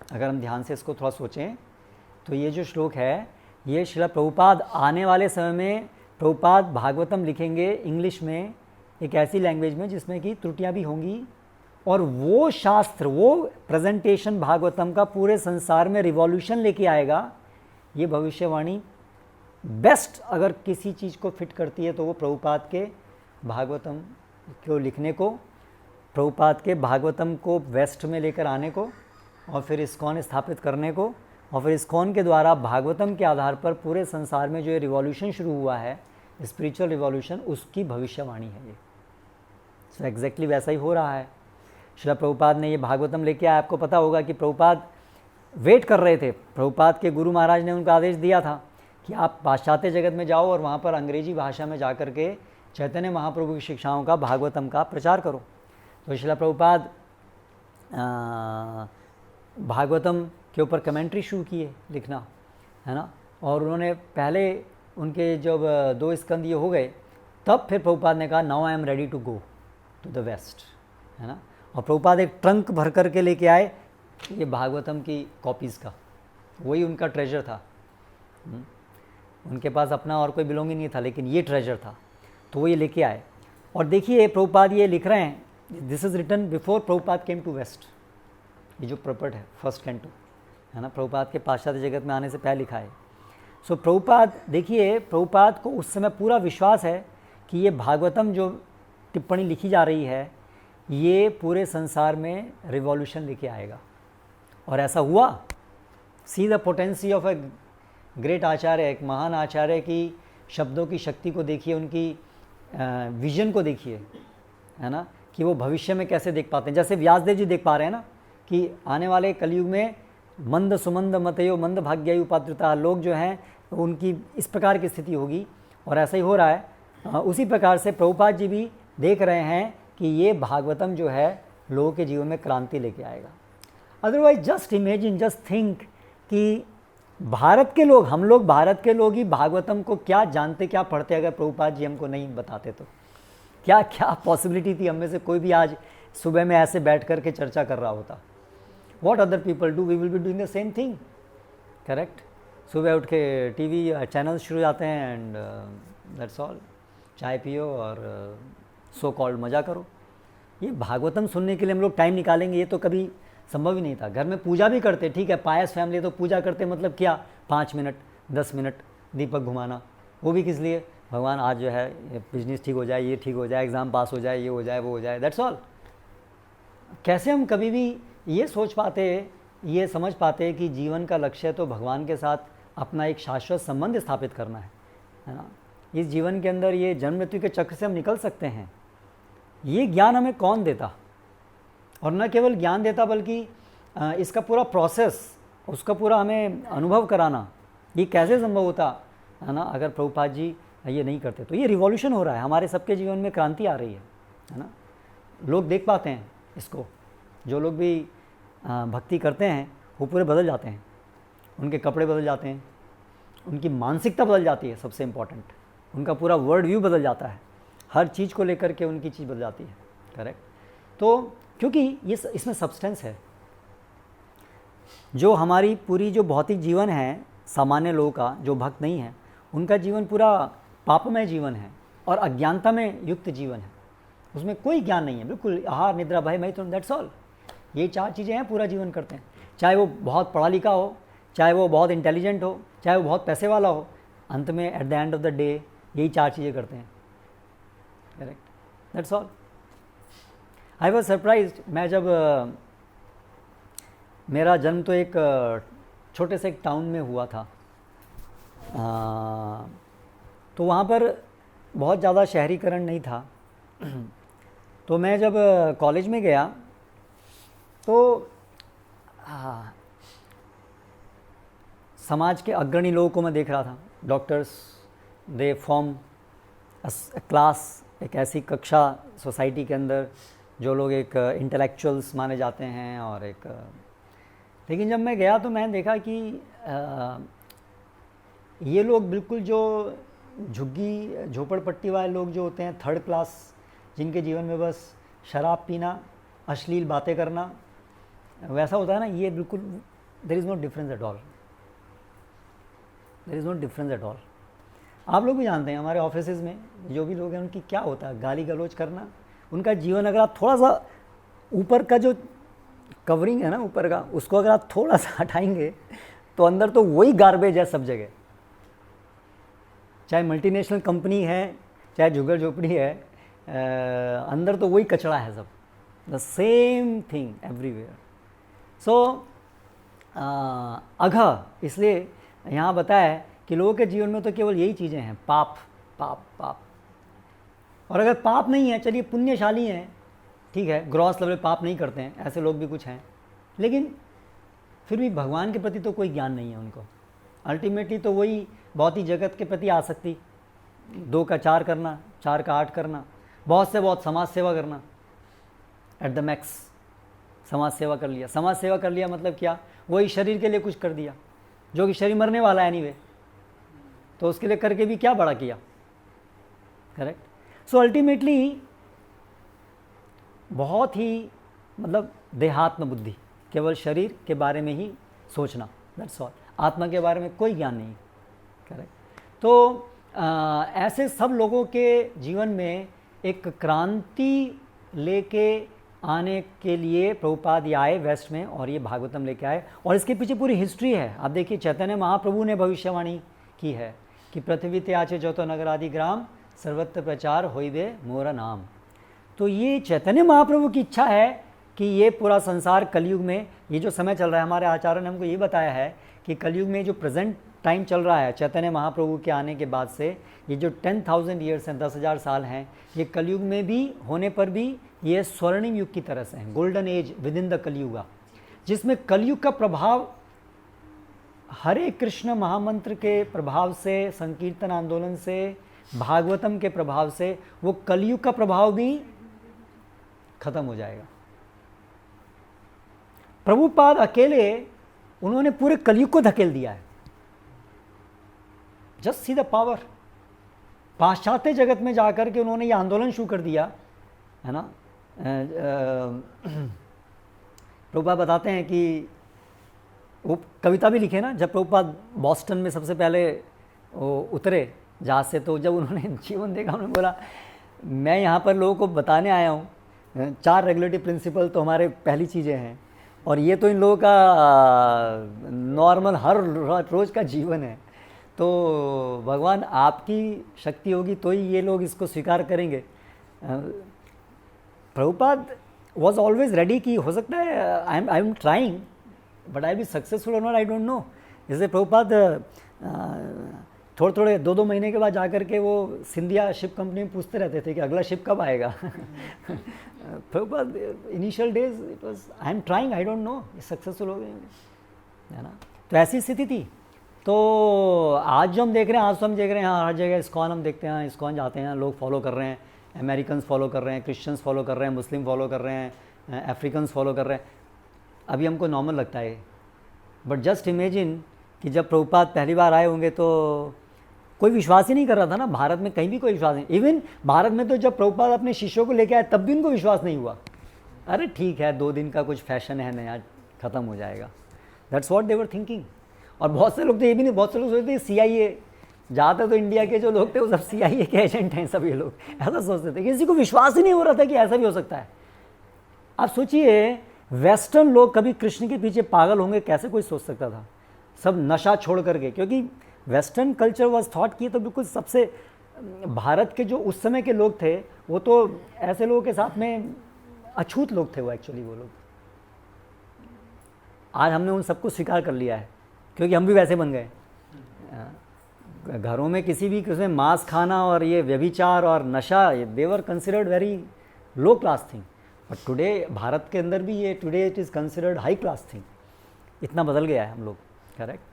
अगर हम ध्यान से इसको थोड़ा सोचें तो ये जो श्लोक है ये शिला प्रभुपाद आने वाले समय में प्रभुपाद भागवतम लिखेंगे इंग्लिश में, एक ऐसी लैंग्वेज में जिसमें कि त्रुटियां भी होंगी, और वो शास्त्र, वो प्रेजेंटेशन भागवतम का पूरे संसार में रिवॉल्यूशन लेके आएगा। ये भविष्यवाणी बेस्ट अगर किसी चीज़ को फिट करती है तो वो प्रभुपाद के भागवतम को लिखने को, प्रभुपाद के भागवतम को वेस्ट में लेकर आने को, और फिर इस्कॉन स्थापित करने को, और फिर इस्कॉन के द्वारा भागवतम के आधार पर पूरे संसार में जो ये रिवॉल्यूशन शुरू हुआ है, स्पिरिचुअल रिवॉल्यूशन, उसकी भविष्यवाणी है ये। सो एग्जैक्टली वैसा ही हो रहा है। श्रील प्रभुपाद ने ये भागवतम लेके आया। आपको पता होगा कि प्रभुपाद वेट कर रहे थे, प्रभुपाद के गुरु महाराज ने उनको आदेश दिया था कि आप पाश्चात्य जगत में जाओ और वहाँ पर अंग्रेजी भाषा में जा कर के चैतन्य महाप्रभु की शिक्षाओं का, भागवतम का प्रचार करो। तो श्रील प्रभुपाद भागवतम के ऊपर कमेंट्री शुरू किए लिखना, है ना। और उन्होंने पहले उनके जब 2 स्कंद ये हो गए, तब फिर प्रभुपाद ने कहा now I am ready to go to the West, है ना। और प्रभुपाद एक ट्रंक भर कर के लेके आए ये भागवतम की कॉपीज़ का, वही उनका ट्रेजर था। उनके पास अपना और कोई बिलोंगिंग नहीं था, लेकिन ये ट्रेजर था, तो वो ये लेके आए। और देखिए प्रभुपाद ये लिख रहे हैं, this is written before Prabhupada came to West. ये जो प्रॉपर्ट है फर्स्ट कैंटो, है ना, प्रभुपाद के पाश्चात्य जगत में आने से पहले लिखा है। सो प्रभुपाद, देखिए प्रभुपाद को उस समय पूरा विश्वास है कि ये भागवतम जो टिप्पणी लिखी जा रही है ये पूरे संसार में रिवॉल्यूशन लेके आएगा, और ऐसा हुआ। See the potency of a great acharya, एक महान आचार्य की शब्दों की शक्ति को देखिए, उनकी विजन को देखिए, है ना, कि वो भविष्य में कैसे देख पाते हैं। जैसे व्यासदेव जी देख पा रहे हैं ना कि आने वाले कलयुग में मंद सुमंद मतयो मंद भाग्यायु पात्रता, लोग जो हैं उनकी इस प्रकार की स्थिति होगी, और ऐसा ही हो रहा है। उसी प्रकार से प्रभुपाद जी भी देख रहे हैं कि ये भागवतम जो है लोगों के जीवन में क्रांति लेके आएगा। Otherwise just imagine, just think कि भारत के लोग, हम लोग भारत के लोग ही भागवतम को क्या जानते, क्या पढ़ते, अगर प्रभुपाद जी हमको नहीं बताते तो क्या क्या पॉसिबिलिटी थी। हम में से कोई भी आज सुबह में ऐसे बैठ कर के चर्चा कर रहा होता। What other people do, we will be doing the same thing, correct? सुबह उठ के टीवी चैनल्स शुरू जाते हैं एंड दैट्स ऑल, चाय पियो और सो कॉल्ड मज़ा करो। ये भागवतम सुनने के लिए हम लोग टाइम निकालेंगे, ये तो कभी संभव ही नहीं था। घर में पूजा भी करते, ठीक है, पायस फैमिली तो पूजा करते, मतलब क्या 5 मिनट 10 मिनट दीपक घुमाना, वो भी किस लिए, भगवान आज जो है बिजनेस ठीक हो जाए, ये ठीक हो जाए, एग्ज़ाम पास हो जाए, ये हो जाए, वो हो जाए, दैट्स ऑल। कैसे हम कभी भी ये सोच पाते ये समझ पाते कि जीवन का लक्ष्य तो भगवान के साथ अपना एक शाश्वत संबंध स्थापित करना है ना। इस जीवन के अंदर ये जन्म मृत्यु के चक्र से हम निकल सकते हैं, ये ज्ञान हमें कौन देता? और न केवल ज्ञान देता बल्कि इसका पूरा प्रोसेस, उसका पूरा हमें अनुभव कराना, ये कैसे संभव होता है ना अगर प्रभुपाद जी ये नहीं करते। तो ये रिवॉल्यूशन हो रहा है, हमारे सबके जीवन में क्रांति आ रही है ना। लोग देख पाते हैं इसको, जो लोग भी भक्ति करते हैं वो पूरे बदल जाते हैं, उनके कपड़े बदल जाते हैं, उनकी मानसिकता बदल जाती है, सबसे इम्पॉर्टेंट उनका पूरा वर्ल्ड व्यू बदल जाता है, हर चीज़ को लेकर के उनकी चीज़ बदल जाती है। करेक्ट। तो क्योंकि ये इसमें सब्सटेंस है, जो हमारी पूरी जो भौतिक जीवन है सामान्य लोगों का, जो भक्त नहीं है, उनका जीवन पूरा पापमय जीवन है और अज्ञानता में युक्त जीवन है, उसमें कोई ज्ञान नहीं है, बिल्कुल आहार निद्रा भय मैथुन, दैट्स ऑल। ये 4 चीज़ें हैं, पूरा जीवन करते हैं। चाहे वो बहुत पढ़ा लिखा हो, चाहे वो बहुत इंटेलिजेंट हो, चाहे वो बहुत पैसे वाला हो, अंत में at the end of the day यही 4 चीज़ें करते हैं। Correct, that's all. I was surprised, मैं जब मेरा जन्म तो एक छोटे से एक टाउन में हुआ था, तो वहाँ पर बहुत ज़्यादा शहरीकरण नहीं था। तो मैं जब कॉलेज में गया तो समाज के अग्रणी लोगों को मैं देख रहा था, डॉक्टर्स, दे फॉर्म क्लास, एक ऐसी कक्षा सोसाइटी के अंदर जो लोग एक इंटेलेक्चुअल्स माने जाते हैं और एक लेकिन जब मैं गया तो मैंने देखा कि ये लोग बिल्कुल जो झुग्गी झोपड़पट्टी वाले लोग जो होते हैं, थर्ड क्लास, जिनके जीवन में बस शराब पीना, अश्लील बातें करना, वैसा होता है ना, ये बिल्कुल there is no difference at all, there is no difference at all. आप लोग भी जानते हैं हमारे ऑफिसेज में जो भी लोग हैं उनकी क्या होता है, गाली गलौज करना। उनका जीवन अगर आप थोड़ा सा ऊपर का जो कवरिंग है ना ऊपर का, उसको अगर आप थोड़ा सा हटाएंगे तो अंदर तो वही गार्बेज है सब जगह। चाहे मल्टीनेशनल कंपनी है, चाहे जुगर झोपड़ी है, अंदर तो वही कचरा है सब, द सेम थिंग एवरीवेयर। सो अघ, इसलिए यहाँ बताया है कि लोगों के जीवन में तो केवल यही चीज़ें हैं, पाप पाप पाप। और अगर पाप नहीं है, चलिए पुण्यशाली हैं, ठीक है, ग्रॉस लेवल पाप नहीं करते हैं, ऐसे लोग भी कुछ हैं, लेकिन फिर भी भगवान के प्रति तो कोई ज्ञान नहीं है उनको। अल्टीमेटली तो वही भौतिक जगत के प्रति आसक्ति, 2 का 4 करना, 4 का 8 करना, बहुत से बहुत समाज सेवा करना, एट द मैक्स समाज सेवा कर लिया। समाज सेवा कर लिया मतलब क्या, वही शरीर के लिए कुछ कर दिया, जो कि शरीर मरने वाला है एनीवे, तो उसके लिए करके भी क्या बड़ा किया। करेक्ट। सो अल्टीमेटली बहुत ही मतलब देहात्म बुद्धि, केवल शरीर के बारे में ही सोचना, दैट्स ऑल, आत्मा के बारे में कोई ज्ञान नहीं। करेक्ट। तो ऐसे सब लोगों के जीवन में एक क्रांति लेके आने के लिए प्रभुपाद ये आए वेस्ट में, और ये भागवतम लेके आए, और इसके पीछे पूरी हिस्ट्री है। आप देखिए, चैतन्य महाप्रभु ने भविष्यवाणी की है कि पृथ्वी ते आचे चौथो नगर आदि ग्राम, सर्वत्र प्रचार होइबे मोरा नाम। तो ये चैतन्य महाप्रभु की इच्छा है कि ये पूरा संसार कलयुग में, ये जो समय चल रहा है, हमारे आचार्यों ने हमको ये बताया है कि कलयुग में जो प्रेजेंट टाइम चल रहा है चैतन्य महाप्रभु के आने के बाद से, ये जो 10,000 ईयर्स हैं, 10,000 साल हैं, ये कलयुग में भी होने पर भी ये स्वर्णिम युग की तरह से हैं, golden age with in the Kalyuga, जिसमें कलयुग का प्रभाव हरे कृष्ण महामंत्र के प्रभाव से, संकीर्तन आंदोलन से, भागवतम के प्रभाव से, वो कलयुग का प्रभाव भी खत्म हो जाएगा। प्रभुपाद अकेले उन्होंने पूरे कलयुग को धकेल दिया है। Just see the power. पाश्चात्य जगत में जाकर के उन्होंने ये आंदोलन शुरू कर दिया है ना। प्रभुपाद बताते हैं कि वो कविता भी लिखे ना, जब प्रभुपाद बॉस्टन में सबसे पहले वो उतरे जहाज से, तो जब उन्होंने जीवन देखा, उन्होंने बोला मैं यहाँ पर लोगों को बताने आया हूँ 4 रेगुलेटरी प्रिंसिपल तो हमारे पहली चीज़ें हैं, और ये तो इन लोगों का नॉर्मल हर रोज़ का जीवन है। तो भगवान आपकी शक्ति होगी तो ही ये लोग इसको स्वीकार करेंगे। प्रभुपाद वॉज ऑलवेज रेडी कि हो सकता है I am trying but I be successful और नॉट आई डोंट नो। जैसे प्रभुपाद थोड़े 2-2 महीने के बाद जाकर के वो सिंधिया शिप कंपनी में पूछते रहते थे कि अगला शिप कब आएगा। Prabhupada initial days it was I am trying, I don't know successful हो गए, है ना। तो ऐसी स्थिति थी। तो आज जो हम देख रहे हैं, आज तो हम देख रहे हैं हर जगह इस्कॉन हम देखते हैं, इस्कॉन जाते हैं, लोग फॉलो कर रहे हैं, अमेरिकन्स फॉलो कर रहे हैं, क्रिश्चियंस फॉलो कर रहे हैं, मुस्लिम फॉलो कर रहे हैं, अफ्रीकन्स फॉलो कर रहे हैं। अभी हमको नॉर्मल लगता है, बट जस्ट इमेजिन कि जब प्रभुपाद पहली बार आए होंगे तो कोई विश्वास ही नहीं कर रहा था ना, भारत में कहीं भी कोई विश्वास नहीं। इवन भारत में तो जब प्रभुपाद अपने शिष्यों को लेके आए तब भी उनको विश्वास नहीं हुआ। अरे ठीक है, 2 दिन का कुछ फैशन है नया, ख़त्म हो जाएगा। That's what they were thinking. और बहुत से लोग तो ये भी नहीं, बहुत से लोग सोचते थे CIA, ज़्यादातर तो इंडिया के जो लोग थे वो सब CIA के एजेंट हैं, सब ये लोग ऐसा सोचते थे। किसी को विश्वास ही नहीं हो रहा था कि ऐसा भी हो सकता है। आप सोचिए, वेस्टर्न लोग कभी कृष्ण के पीछे पागल होंगे, कैसे कोई सोच सकता था। सब नशा छोड़ करके, क्योंकि वेस्टर्न कल्चर वाज थॉट की, तो बिल्कुल सबसे भारत के जो उस समय के लोग थे वो तो ऐसे लोगों के साथ में अछूत लोग थे वो, एक्चुअली वो लोग। आज हमने उन सबको स्वीकार कर लिया है क्योंकि हम भी वैसे बन गए। घरों में किसी भी किसी में मांस खाना और ये व्यभिचार और नशा, they were considered very low class thing. But today Bharat के अंदर भी ये today it is considered high class thing. इतना बदल गया है हम लोग, करेक्ट।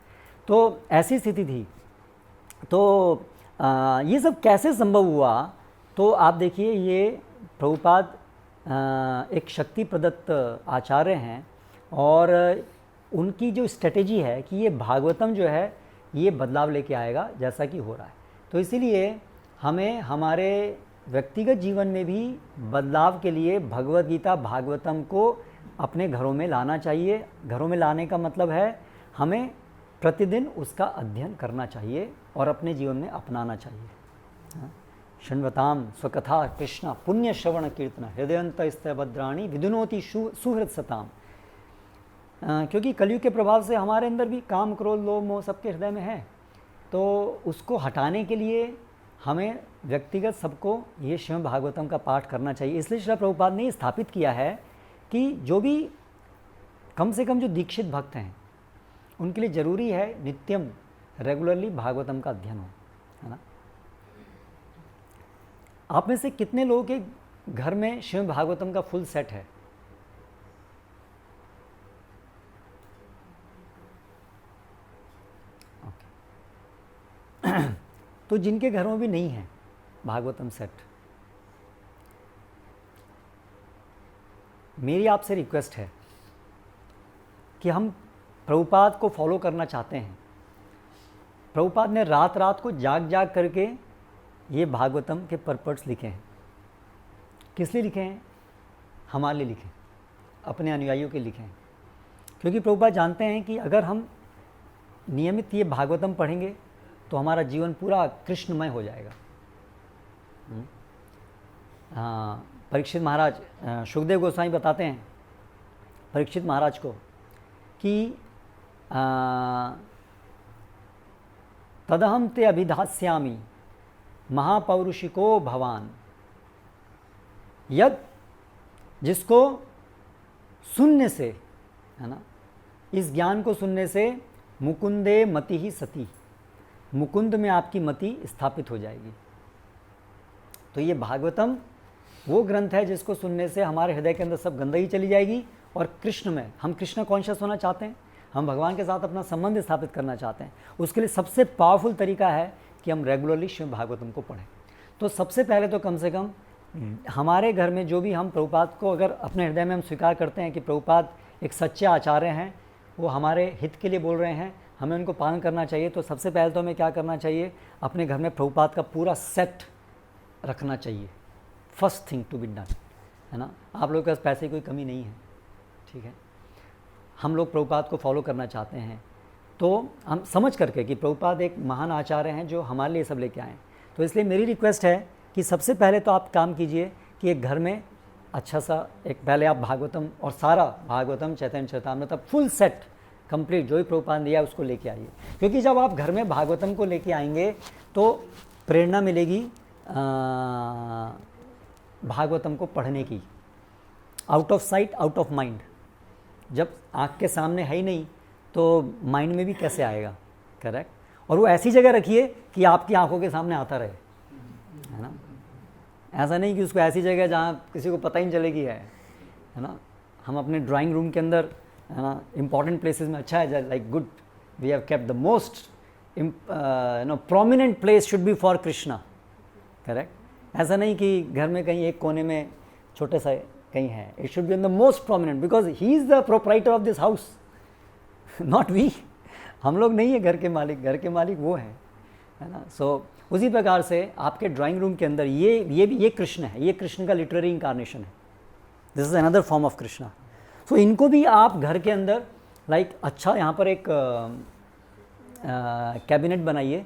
तो ऐसी स्थिति थी। तो ये सब कैसे संभव हुआ, तो आप देखिए, ये प्रभुपाद एक शक्ति प्रदत्त आचार्य हैं और उनकी जो स्ट्रेटेजी है कि ये भागवतम जो है ये बदलाव लेके आएगा, जैसा कि हो रहा है। तो इसीलिए हमें हमारे व्यक्तिगत जीवन में भी बदलाव के लिए भगवद गीता भागवतम को अपने घरों में लाना चाहिए। घरों में लाने का मतलब है हमें प्रतिदिन उसका अध्ययन करना चाहिए और अपने जीवन में अपनाना चाहिए। शृण्वताम स्वकथा कृष्ण पुण्य श्रवण कीर्तन हृदयंत भद्राणी विदुनोति सुहृद सताम। क्योंकि कलयुग के प्रभाव से हमारे अंदर भी काम क्रोध लोभ मोह सबके हृदय में है, तो उसको हटाने के लिए हमें व्यक्तिगत सबको ये श्रीमद् भागवतम का पाठ करना चाहिए। इसलिए श्रील प्रभुपाद ने स्थापित किया है कि जो भी कम से कम जो दीक्षित भक्त हैं उनके लिए ज़रूरी है नित्यम रेगुलरली भागवतम का अध्ययन हो, है ना। आप में से कितने लोगों के घर में श्रीमद् भागवतम का फुल सेट है? तो जिनके घरों में भी नहीं है भागवतम सेट, मेरी आपसे रिक्वेस्ट है कि हम प्रभुपाद को फॉलो करना चाहते हैं। प्रभुपाद ने रात रात को जाग करके ये भागवतम के पर्पट्स लिखे हैं। किस लिए लिखे हैं? हमारे लिए लिखे, अपने अनुयायियों के लिखे हैं। क्योंकि प्रभुपाद जानते हैं कि अगर हम नियमित ये भागवतम पढ़ेंगे तो हमारा जीवन पूरा कृष्णमय हो जाएगा। परीक्षित महाराज, सुखदेव गोस्वामी बताते हैं परीक्षित महाराज को कि तदहम ते अभिधास्यामि महापौरुषिको भवान, यद जिसको सुनने से, है ना, इस ज्ञान को सुनने से मुकुंदे मति ही सती, मुकुंद में आपकी मति स्थापित हो जाएगी। तो ये भागवतम वो ग्रंथ है जिसको सुनने से हमारे हृदय के अंदर सब गंदगी चली जाएगी और कृष्ण में हम कृष्ण कॉन्शियस होना चाहते हैं, हम भगवान के साथ अपना संबंध स्थापित करना चाहते हैं। उसके लिए सबसे पावरफुल तरीका है कि हम रेगुलरली श्रीमद् भागवतम को पढ़ें। तो सबसे पहले तो कम से कम हमारे घर में जो भी हम प्रभुपाद को अगर अपने हृदय में हम स्वीकार करते हैं कि प्रभुपाद एक सच्चे आचार्य हैं, वो हमारे हित के लिए बोल रहे हैं, हमें उनको पालन करना चाहिए। तो सबसे पहले तो हमें क्या करना चाहिए, अपने घर में प्रभुपाद का पूरा सेट रखना चाहिए। First thing to be done, है ना। आप लोगों के पास पैसे की कोई कमी नहीं है, ठीक है। हम लोग प्रभुपाद को फॉलो करना चाहते हैं, तो हम समझ करके कि प्रभुपाद एक महान आचार्य हैं जो हमारे लिए सब लेके आए। तो इसलिए मेरी रिक्वेस्ट है कि सबसे पहले तो आप काम कीजिए कि एक घर में अच्छा सा एक पहले आप भागवतम और सारा भागवतम चैतन्य चरितामृत फुल सेट कंप्लीट जो भी प्रभुपाद दिया उसको लेके आइए। क्योंकि जब आप घर में भागवतम को लेके आएंगे तो प्रेरणा मिलेगी भागवतम को पढ़ने की। Out of sight out of mind, जब आँख के सामने है ही नहीं तो माइंड में भी कैसे आएगा, करेक्ट। और वो ऐसी जगह रखिए कि आपकी आंखों के सामने आता रहे, है ना। ऐसा नहीं कि उसको ऐसी जगह जहाँ किसी को पता ही नहीं चलेगी है ना। हम अपने ड्राइंग रूम के अंदर, है ना, इम्पॉर्टेंट प्लेसेस में अच्छा है, like good we have kept the most prominent place should be for Krishna, correct. ऐसा नहीं कि घर में कहीं एक कोने में छोटे सा कहीं है, it should be in the most prominent because he is the proprietor of this house, not we. हम लोग नहीं है घर के मालिक, घर के मालिक वो है ना। सो उसी प्रकार से आपके ड्राइंग रूम के अंदर ये कृष्ण है, ये कृष्ण का लिटरेरी इंकारनेशन है, this is another form of Krishna. So इनको भी आप घर के अंदर लाइक अच्छा यहाँ पर एक कैबिनेट बनाइए,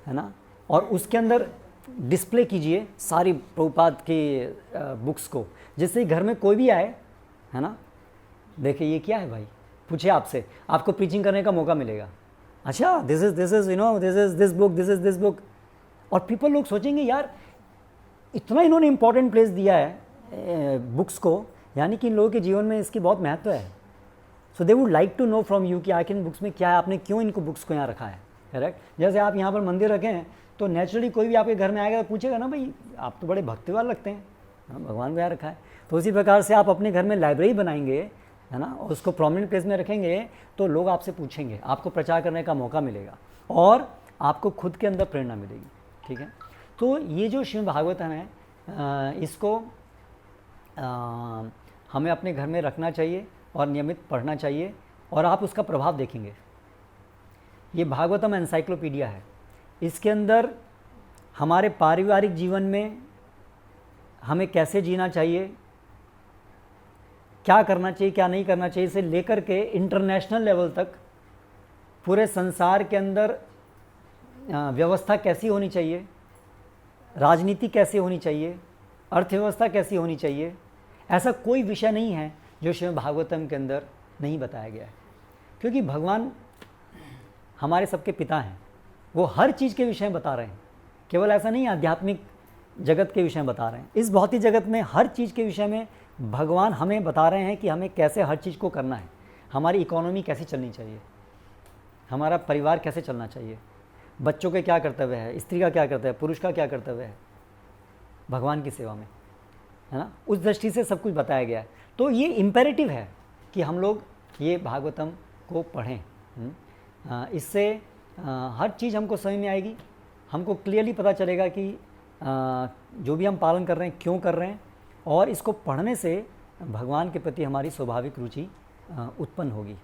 है ना, और उसके अंदर डिस्प्ले कीजिए सारी प्रभुपाद की बुक्स को, जिससे घर में कोई भी आए, है ना, देखिए ये क्या है भाई, पूछे आपसे, आपको प्रीचिंग करने का मौका मिलेगा। अच्छा this is you know this is this book. और पीपल लोग सोचेंगे यार इतना इन्होंने इंपॉर्टेंट प्लेस दिया है बुक्स को, यानी कि इन लोगों के जीवन में इसकी बहुत महत्व है। So they would like to know from you कि आखिर इन बुक्स में क्या है, आपने क्यों इनको बुक्स को यहाँ रखा है, करेक्ट। जैसे आप यहाँ पर मंदिर रखे हैं तो नेचुरली कोई भी आपके घर में आएगा तो पूछेगा ना भाई आप तो बड़े भक्ति वाले लगते हैं, भगवान को यहाँ रखा है। तो उसी प्रकार से आप अपने घर में लाइब्रेरी बनाएंगे, है ना, और उसको प्रोमिनेंट प्लेस में रखेंगे तो लोग आपसे पूछेंगे, आपको प्रचार करने का मौका मिलेगा और आपको खुद के अंदर प्रेरणा मिलेगी, ठीक है। तो ये जो श्रीमद् भागवतम है इसको हमें अपने घर में रखना चाहिए और नियमित पढ़ना चाहिए, और आप उसका प्रभाव देखेंगे। ये भागवतम एनसाइक्लोपीडिया है, इसके अंदर हमारे पारिवारिक जीवन में हमें कैसे जीना चाहिए, क्या करना चाहिए क्या नहीं करना चाहिए, से लेकर के इंटरनेशनल लेवल तक पूरे संसार के अंदर व्यवस्था कैसी होनी चाहिए, राजनीति कैसी होनी चाहिए, अर्थव्यवस्था कैसी होनी चाहिए, ऐसा कोई विषय नहीं है जो श्रीमद् भागवतम के अंदर नहीं बताया गया है। क्योंकि भगवान हमारे सबके पिता हैं, वो हर चीज़ के विषय में बता रहे हैं, केवल ऐसा नहीं आध्यात्मिक जगत के विषय में बता रहे हैं, इस भौतिक जगत में हर चीज़ के विषय में भगवान हमें बता रहे हैं कि हमें कैसे हर चीज़ को करना है, हमारी इकोनॉमी कैसी चलनी चाहिए, हमारा परिवार कैसे चलना चाहिए, बच्चों के क्या कर्तव्य है, स्त्री का क्या कर्तव्य है, पुरुष का क्या कर्तव्य है भगवान की सेवा में, है ना। उस दृष्टि से सब कुछ बताया गया है। तो ये इम्पेरेटिव है कि हम लोग ये भागवतम को पढ़ें। इससे हर चीज़ हमको समझ में आएगी, हमको क्लियरली पता चलेगा कि जो भी हम पालन कर रहे हैं क्यों कर रहे हैं, और इसको पढ़ने से भगवान के प्रति हमारी स्वाभाविक रुचि उत्पन्न होगी।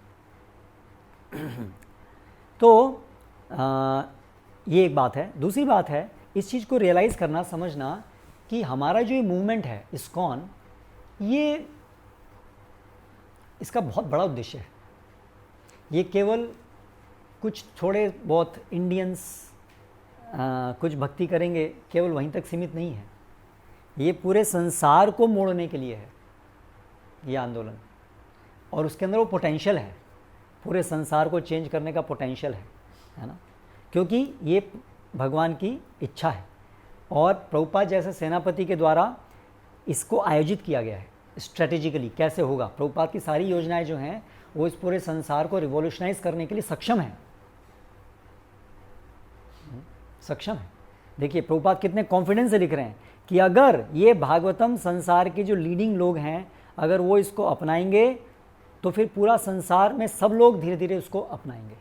तो ये एक बात है। दूसरी बात है इस चीज़ को रियलाइज़ करना, समझना कि हमारा जो ये मूवमेंट है इस्कॉन, ये इसका बहुत बड़ा उद्देश्य है। ये केवल कुछ थोड़े बहुत इंडियंस कुछ भक्ति करेंगे केवल वहीं तक सीमित नहीं है, ये पूरे संसार को मोड़ने के लिए है ये आंदोलन, और उसके अंदर वो पोटेंशियल है, पूरे संसार को चेंज करने का पोटेंशियल है ना, क्योंकि ये भगवान की इच्छा है और प्रभुपाद जैसे सेनापति के द्वारा इसको आयोजित किया गया है स्ट्रेटेजिकली। कैसे होगा, प्रभुपाद की सारी योजनाएं जो हैं वो इस पूरे संसार को रिवॉल्यूशनाइज करने के लिए सक्षम है। देखिए प्रभुपाद कितने कॉन्फिडेंस से लिख रहे हैं कि अगर ये भागवतम संसार के जो लीडिंग लोग हैं अगर वो इसको अपनाएंगे तो फिर पूरा संसार में सब लोग धीरे धीरे उसको अपनाएंगे।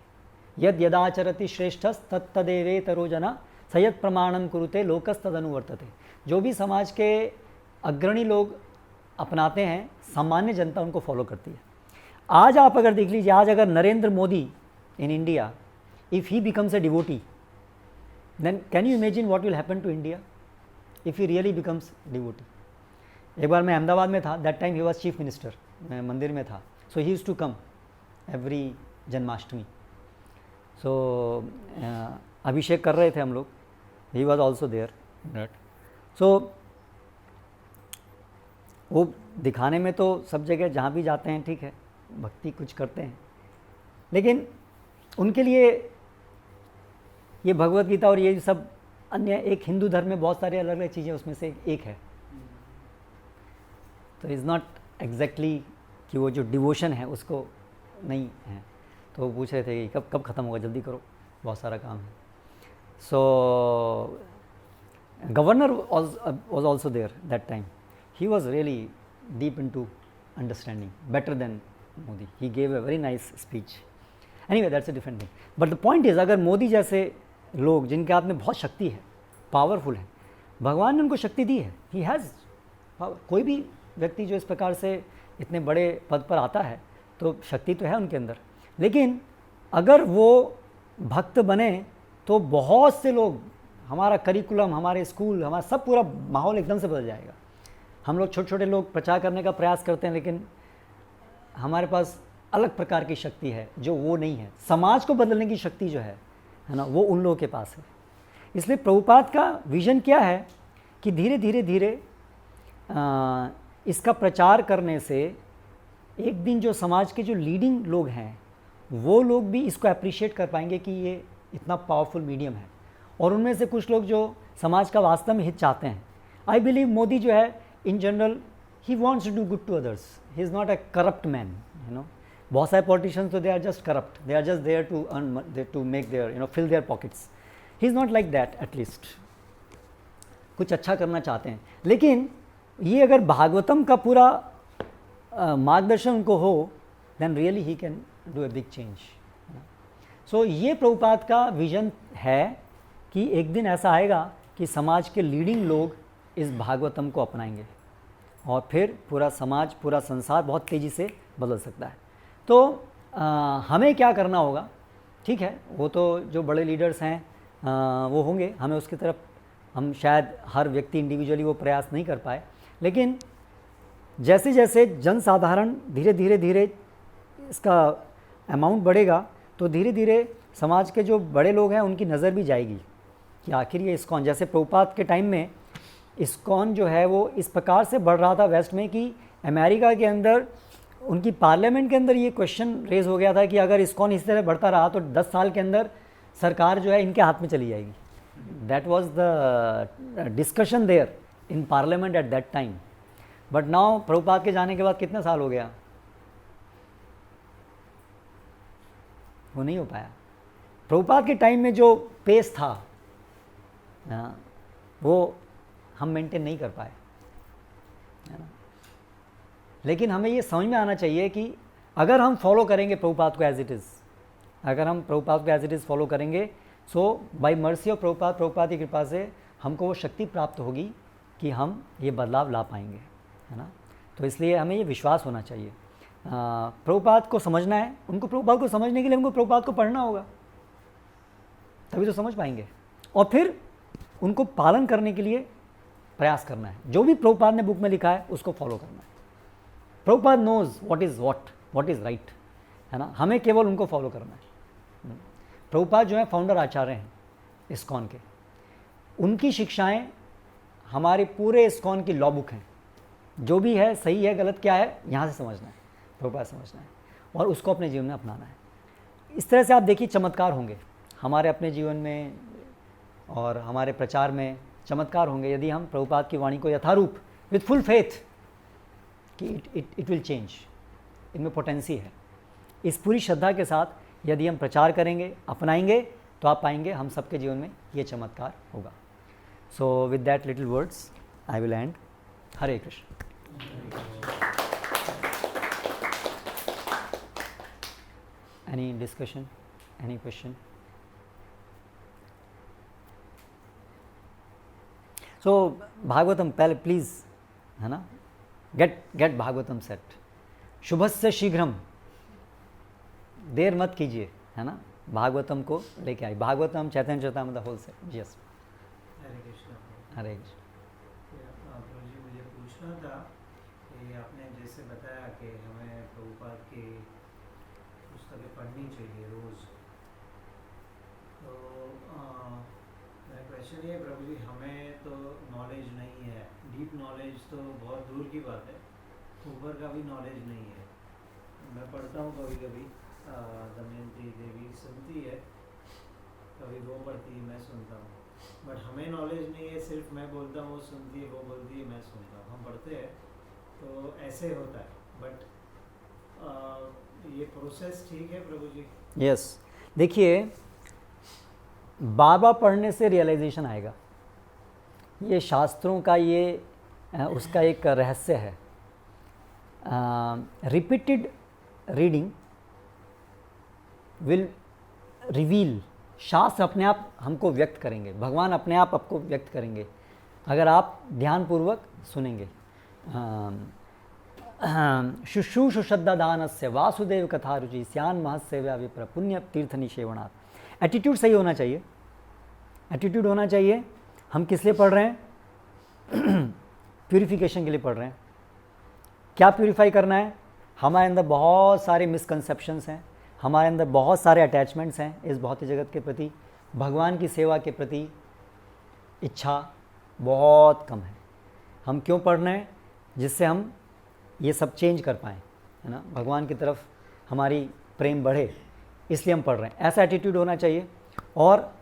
यद यदाचरति श्रेष्ठस तत्तदेवेतरो जना सयत प्रमाणम कुरुते लोकस तदनुवर्तते। जो भी समाज के अग्रणी लोग अपनाते हैं, सामान्य जनता उनको फॉलो करती है। आज आप अगर देख लीजिए, आज अगर Narendra Modi in India, if he becomes a devotee, then can you imagine what will happen to India if he really becomes devotee. एक बार मैं अहमदाबाद में था, that time he was chief minister, मैं मंदिर में था। So he used to come every Janmashtami. So अभिषेक कर रहे थे हम लोग, he was also there. So वो दिखाने में तो सब जगह जहाँ भी जाते हैं ठीक है, भक्ति कुछ करते हैं, लेकिन उनके लिए ये भगवत गीता और ये सब अन्य एक हिंदू धर्म में बहुत सारे अलग अलग चीज़ें उसमें से एक है। तो इज़ नॉट एग्जैक्टली कि वो जो डिवोशन है उसको नहीं है। तो वो पूछ रहे थे कि कब कब ख़त्म होगा, जल्दी करो, बहुत सारा काम है। सो governor was also there that time. He was really deep into understanding, better than Modi. He gave a very nice speech. Anyway, that's a different thing. But the point is, अगर मोदी जैसे लोग जिनके हाथ में बहुत शक्ति है, पावरफुल है, भगवान ने उनको शक्ति दी है, ही हैज़ पावर। कोई भी व्यक्ति जो इस प्रकार से इतने बड़े पद पर आता है तो शक्ति तो है उनके अंदर, लेकिन अगर वो भक्त बने तो बहुत से लोग, हमारा करिकुलम, हमारे स्कूल, हमारा सब पूरा माहौल एकदम से बदल जाएगा। हम लोग छोटे छोटे लोग प्रचार करने का प्रयास करते हैं, लेकिन हमारे पास अलग प्रकार की शक्ति है जो वो नहीं है। समाज को बदलने की शक्ति जो है ना, वो उन लोगों के पास है। इसलिए प्रभुपाद का विज़न क्या है कि धीरे धीरे धीरे इसका प्रचार करने से एक दिन जो समाज के जो लीडिंग लोग हैं वो लोग भी इसको अप्रिशिएट कर पाएंगे कि ये इतना पावरफुल मीडियम है, और उनमें से कुछ लोग जो समाज का वास्तव में हित चाहते हैं। आई बिलीव मोदी जो है in general he wants to do good to others, he is not a corrupt man, बहुत सारे पॉलिटिशियंस तो they are just corrupt, they are just there to earn, to make their fill their pockets. He is not like that, at least कुछ अच्छा करना चाहते हैं। लेकिन ये अगर भागवतम का पूरा मार्गदर्शन उनको हो, then really he can do a big change. So ये प्रभुपाद का विजन है कि एक दिन ऐसा आएगा कि समाज के लीडिंग लोग इस भागवतम को अपनाएंगे और फिर पूरा समाज, पूरा संसार बहुत तेज़ी से बदल सकता है। तो हमें क्या करना होगा, ठीक है, वो तो जो बड़े लीडर्स हैं वो होंगे, हमें उसकी तरफ, हम शायद हर व्यक्ति इंडिविजुअली वो प्रयास नहीं कर पाए, लेकिन जैसे जैसे जनसाधारण धीरे धीरे धीरे इसका अमाउंट बढ़ेगा तो धीरे धीरे समाज के जो बड़े लोग हैं उनकी नज़र भी जाएगी कि आखिर ये इस्कॉन, जैसे प्रभुपाद के टाइम में इस्कॉन जो है वो इस प्रकार से बढ़ रहा था वेस्ट में कि अमेरिका के अंदर उनकी पार्लियामेंट के अंदर ये क्वेश्चन रेज हो गया था कि अगर इस्कॉन इस तरह बढ़ता रहा तो 10 साल के अंदर सरकार जो है इनके हाथ में चली जाएगी। That was the discussion there in parliament at that time. But now Prabhupada के जाने के बाद कितना साल हो गया, वो नहीं हो पाया। प्रभुपाद के टाइम में जो पेस था वो हम मेंटेन नहीं कर पाए, है ना। लेकिन हमें ये समझ में आना चाहिए कि अगर हम फॉलो करेंगे प्रभुपाद को एज इट इज़, अगर हम प्रभुपाद को एज इट इज़ फॉलो करेंगे, सो बाय मर्सी ऑफ प्रभुपाद की कृपा से हमको वो शक्ति प्राप्त होगी कि हम ये बदलाव ला पाएंगे, है ना। तो इसलिए हमें ये विश्वास होना चाहिए। प्रभुपाद को समझना है, उनको प्रभुपाद को समझने के लिए हमको प्रभुपाद को पढ़ना होगा, तभी तो समझ पाएंगे, और फिर उनको पालन करने के लिए प्रयास करना है। जो भी प्रभुपाद ने बुक में लिखा है उसको फॉलो करना है। Prabhupada knows what is right, है ना, हमें केवल उनको फॉलो करना है। प्रभुपाद जो है फाउंडर आचार्य हैं इस्कॉन के, उनकी शिक्षाएं हमारे पूरे इस्कॉन की लॉ बुक हैं। जो भी है सही है गलत क्या है यहाँ से समझना है, प्रभुपाद समझना है और उसको अपने जीवन में अपनाना है। इस तरह से आप देखिए चमत्कार होंगे हमारे अपने जीवन में और हमारे प्रचार में, चमत्कार होंगे यदि हम प्रभुपाद की वाणी को यथारूप विथ फुल फेथ कि इट विल चेंज, इनमें पोटेंसी है, इस पूरी श्रद्धा के साथ यदि हम प्रचार करेंगे, अपनाएंगे, तो आप पाएंगे हम सबके जीवन में ये चमत्कार होगा। So with that little words I will and. Hare Krishna. Any discussion? Any question? So Bhagavatam पहले प्लीज़, है ना, गेट भागवतम सेट। शुभस्य शीघ्रम, देर मत कीजिए, है ना, भागवतम को लेके आई। भागवतम चैतन्य चरितामृत होल सेट। यस, हरे कृष्ण। हरे कृष्ण। प्रभु जी, मुझे पूछना था कि आपने जैसे बताया कि हमें प्रभुपाद की पुस्तकें पढ़नी चाहिए रोज़, तो मेरा क्वेश्चन ये प्रभु जी, हमें तो नॉलेज नहीं है, डीप नॉलेज तो बहुत दूर की बात है, ऊपर का भी नॉलेज नहीं है। मैं पढ़ता हूँ कभी कभी, दमयंती देवी सुनती है, कभी वो पढ़ती है, मैं सुनता हूँ, बट हमें नॉलेज नहीं है, सिर्फ मैं बोलता हूँ, वो सुनती है, वो बोलती है, मैं सुनता हूँ, हम पढ़ते हैं तो ऐसे होता है। बट ये प्रोसेस ठीक है प्रभु जी? यस, देखिए बार बार पढ़ने से रियलाइजेशन आएगा, ये शास्त्रों का ये उसका एक रहस्य है। रिपीटेड रीडिंग विल रिवील, शास्त्र अपने आप हमको व्यक्त करेंगे, भगवान अपने आप आपको व्यक्त करेंगे अगर आप ध्यानपूर्वक सुनेंगे। शुश्रूषु श्रद्धादानस्य वासुदेव कथा रुचि स्यान महत्सेव्या विप्र पुण्य तीर्थ निषेवणात्। एटीट्यूड सही होना चाहिए, एटीट्यूड होना चाहिए। हम किस लिए पढ़ रहे हैं? प्यूरिफिकेशन के लिए पढ़ रहे हैं। क्या प्यूरिफाई करना है? हमारे अंदर बहुत सारे मिसकंसेप्शंस हैं, हमारे अंदर बहुत सारे अटैचमेंट्स हैं इस भौतिक जगत के प्रति, भगवान की सेवा के प्रति इच्छा बहुत कम है। हम क्यों पढ़ रहे हैं? जिससे हम ये सब चेंज कर पाएँ, है ना, भगवान की तरफ हमारी प्रेम बढ़े, इसलिए हम पढ़ रहे हैं। ऐसा एटीट्यूड होना चाहिए। और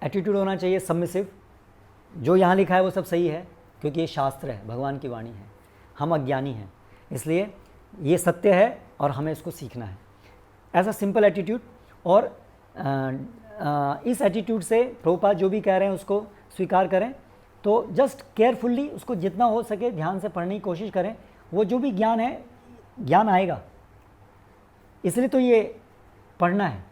एटीट्यूड होना चाहिए सबमिसिव। जो यहाँ लिखा है वो सब सही है, क्योंकि ये शास्त्र है, भगवान की वाणी है। हम अज्ञानी हैं, इसलिए ये सत्य है और हमें इसको सीखना है। ऐसा सिंपल एटीट्यूड। और इस एटीट्यूड से प्रभुपाद जो भी कह रहे हैं उसको स्वीकार करें। तो जस्ट केयरफुल्ली उसको जितना हो सके ध्यान से पढ़ने की कोशिश करें। वो जो भी ज्ञान है, ज्ञान आएगा, इसलिए तो ये पढ़ना है।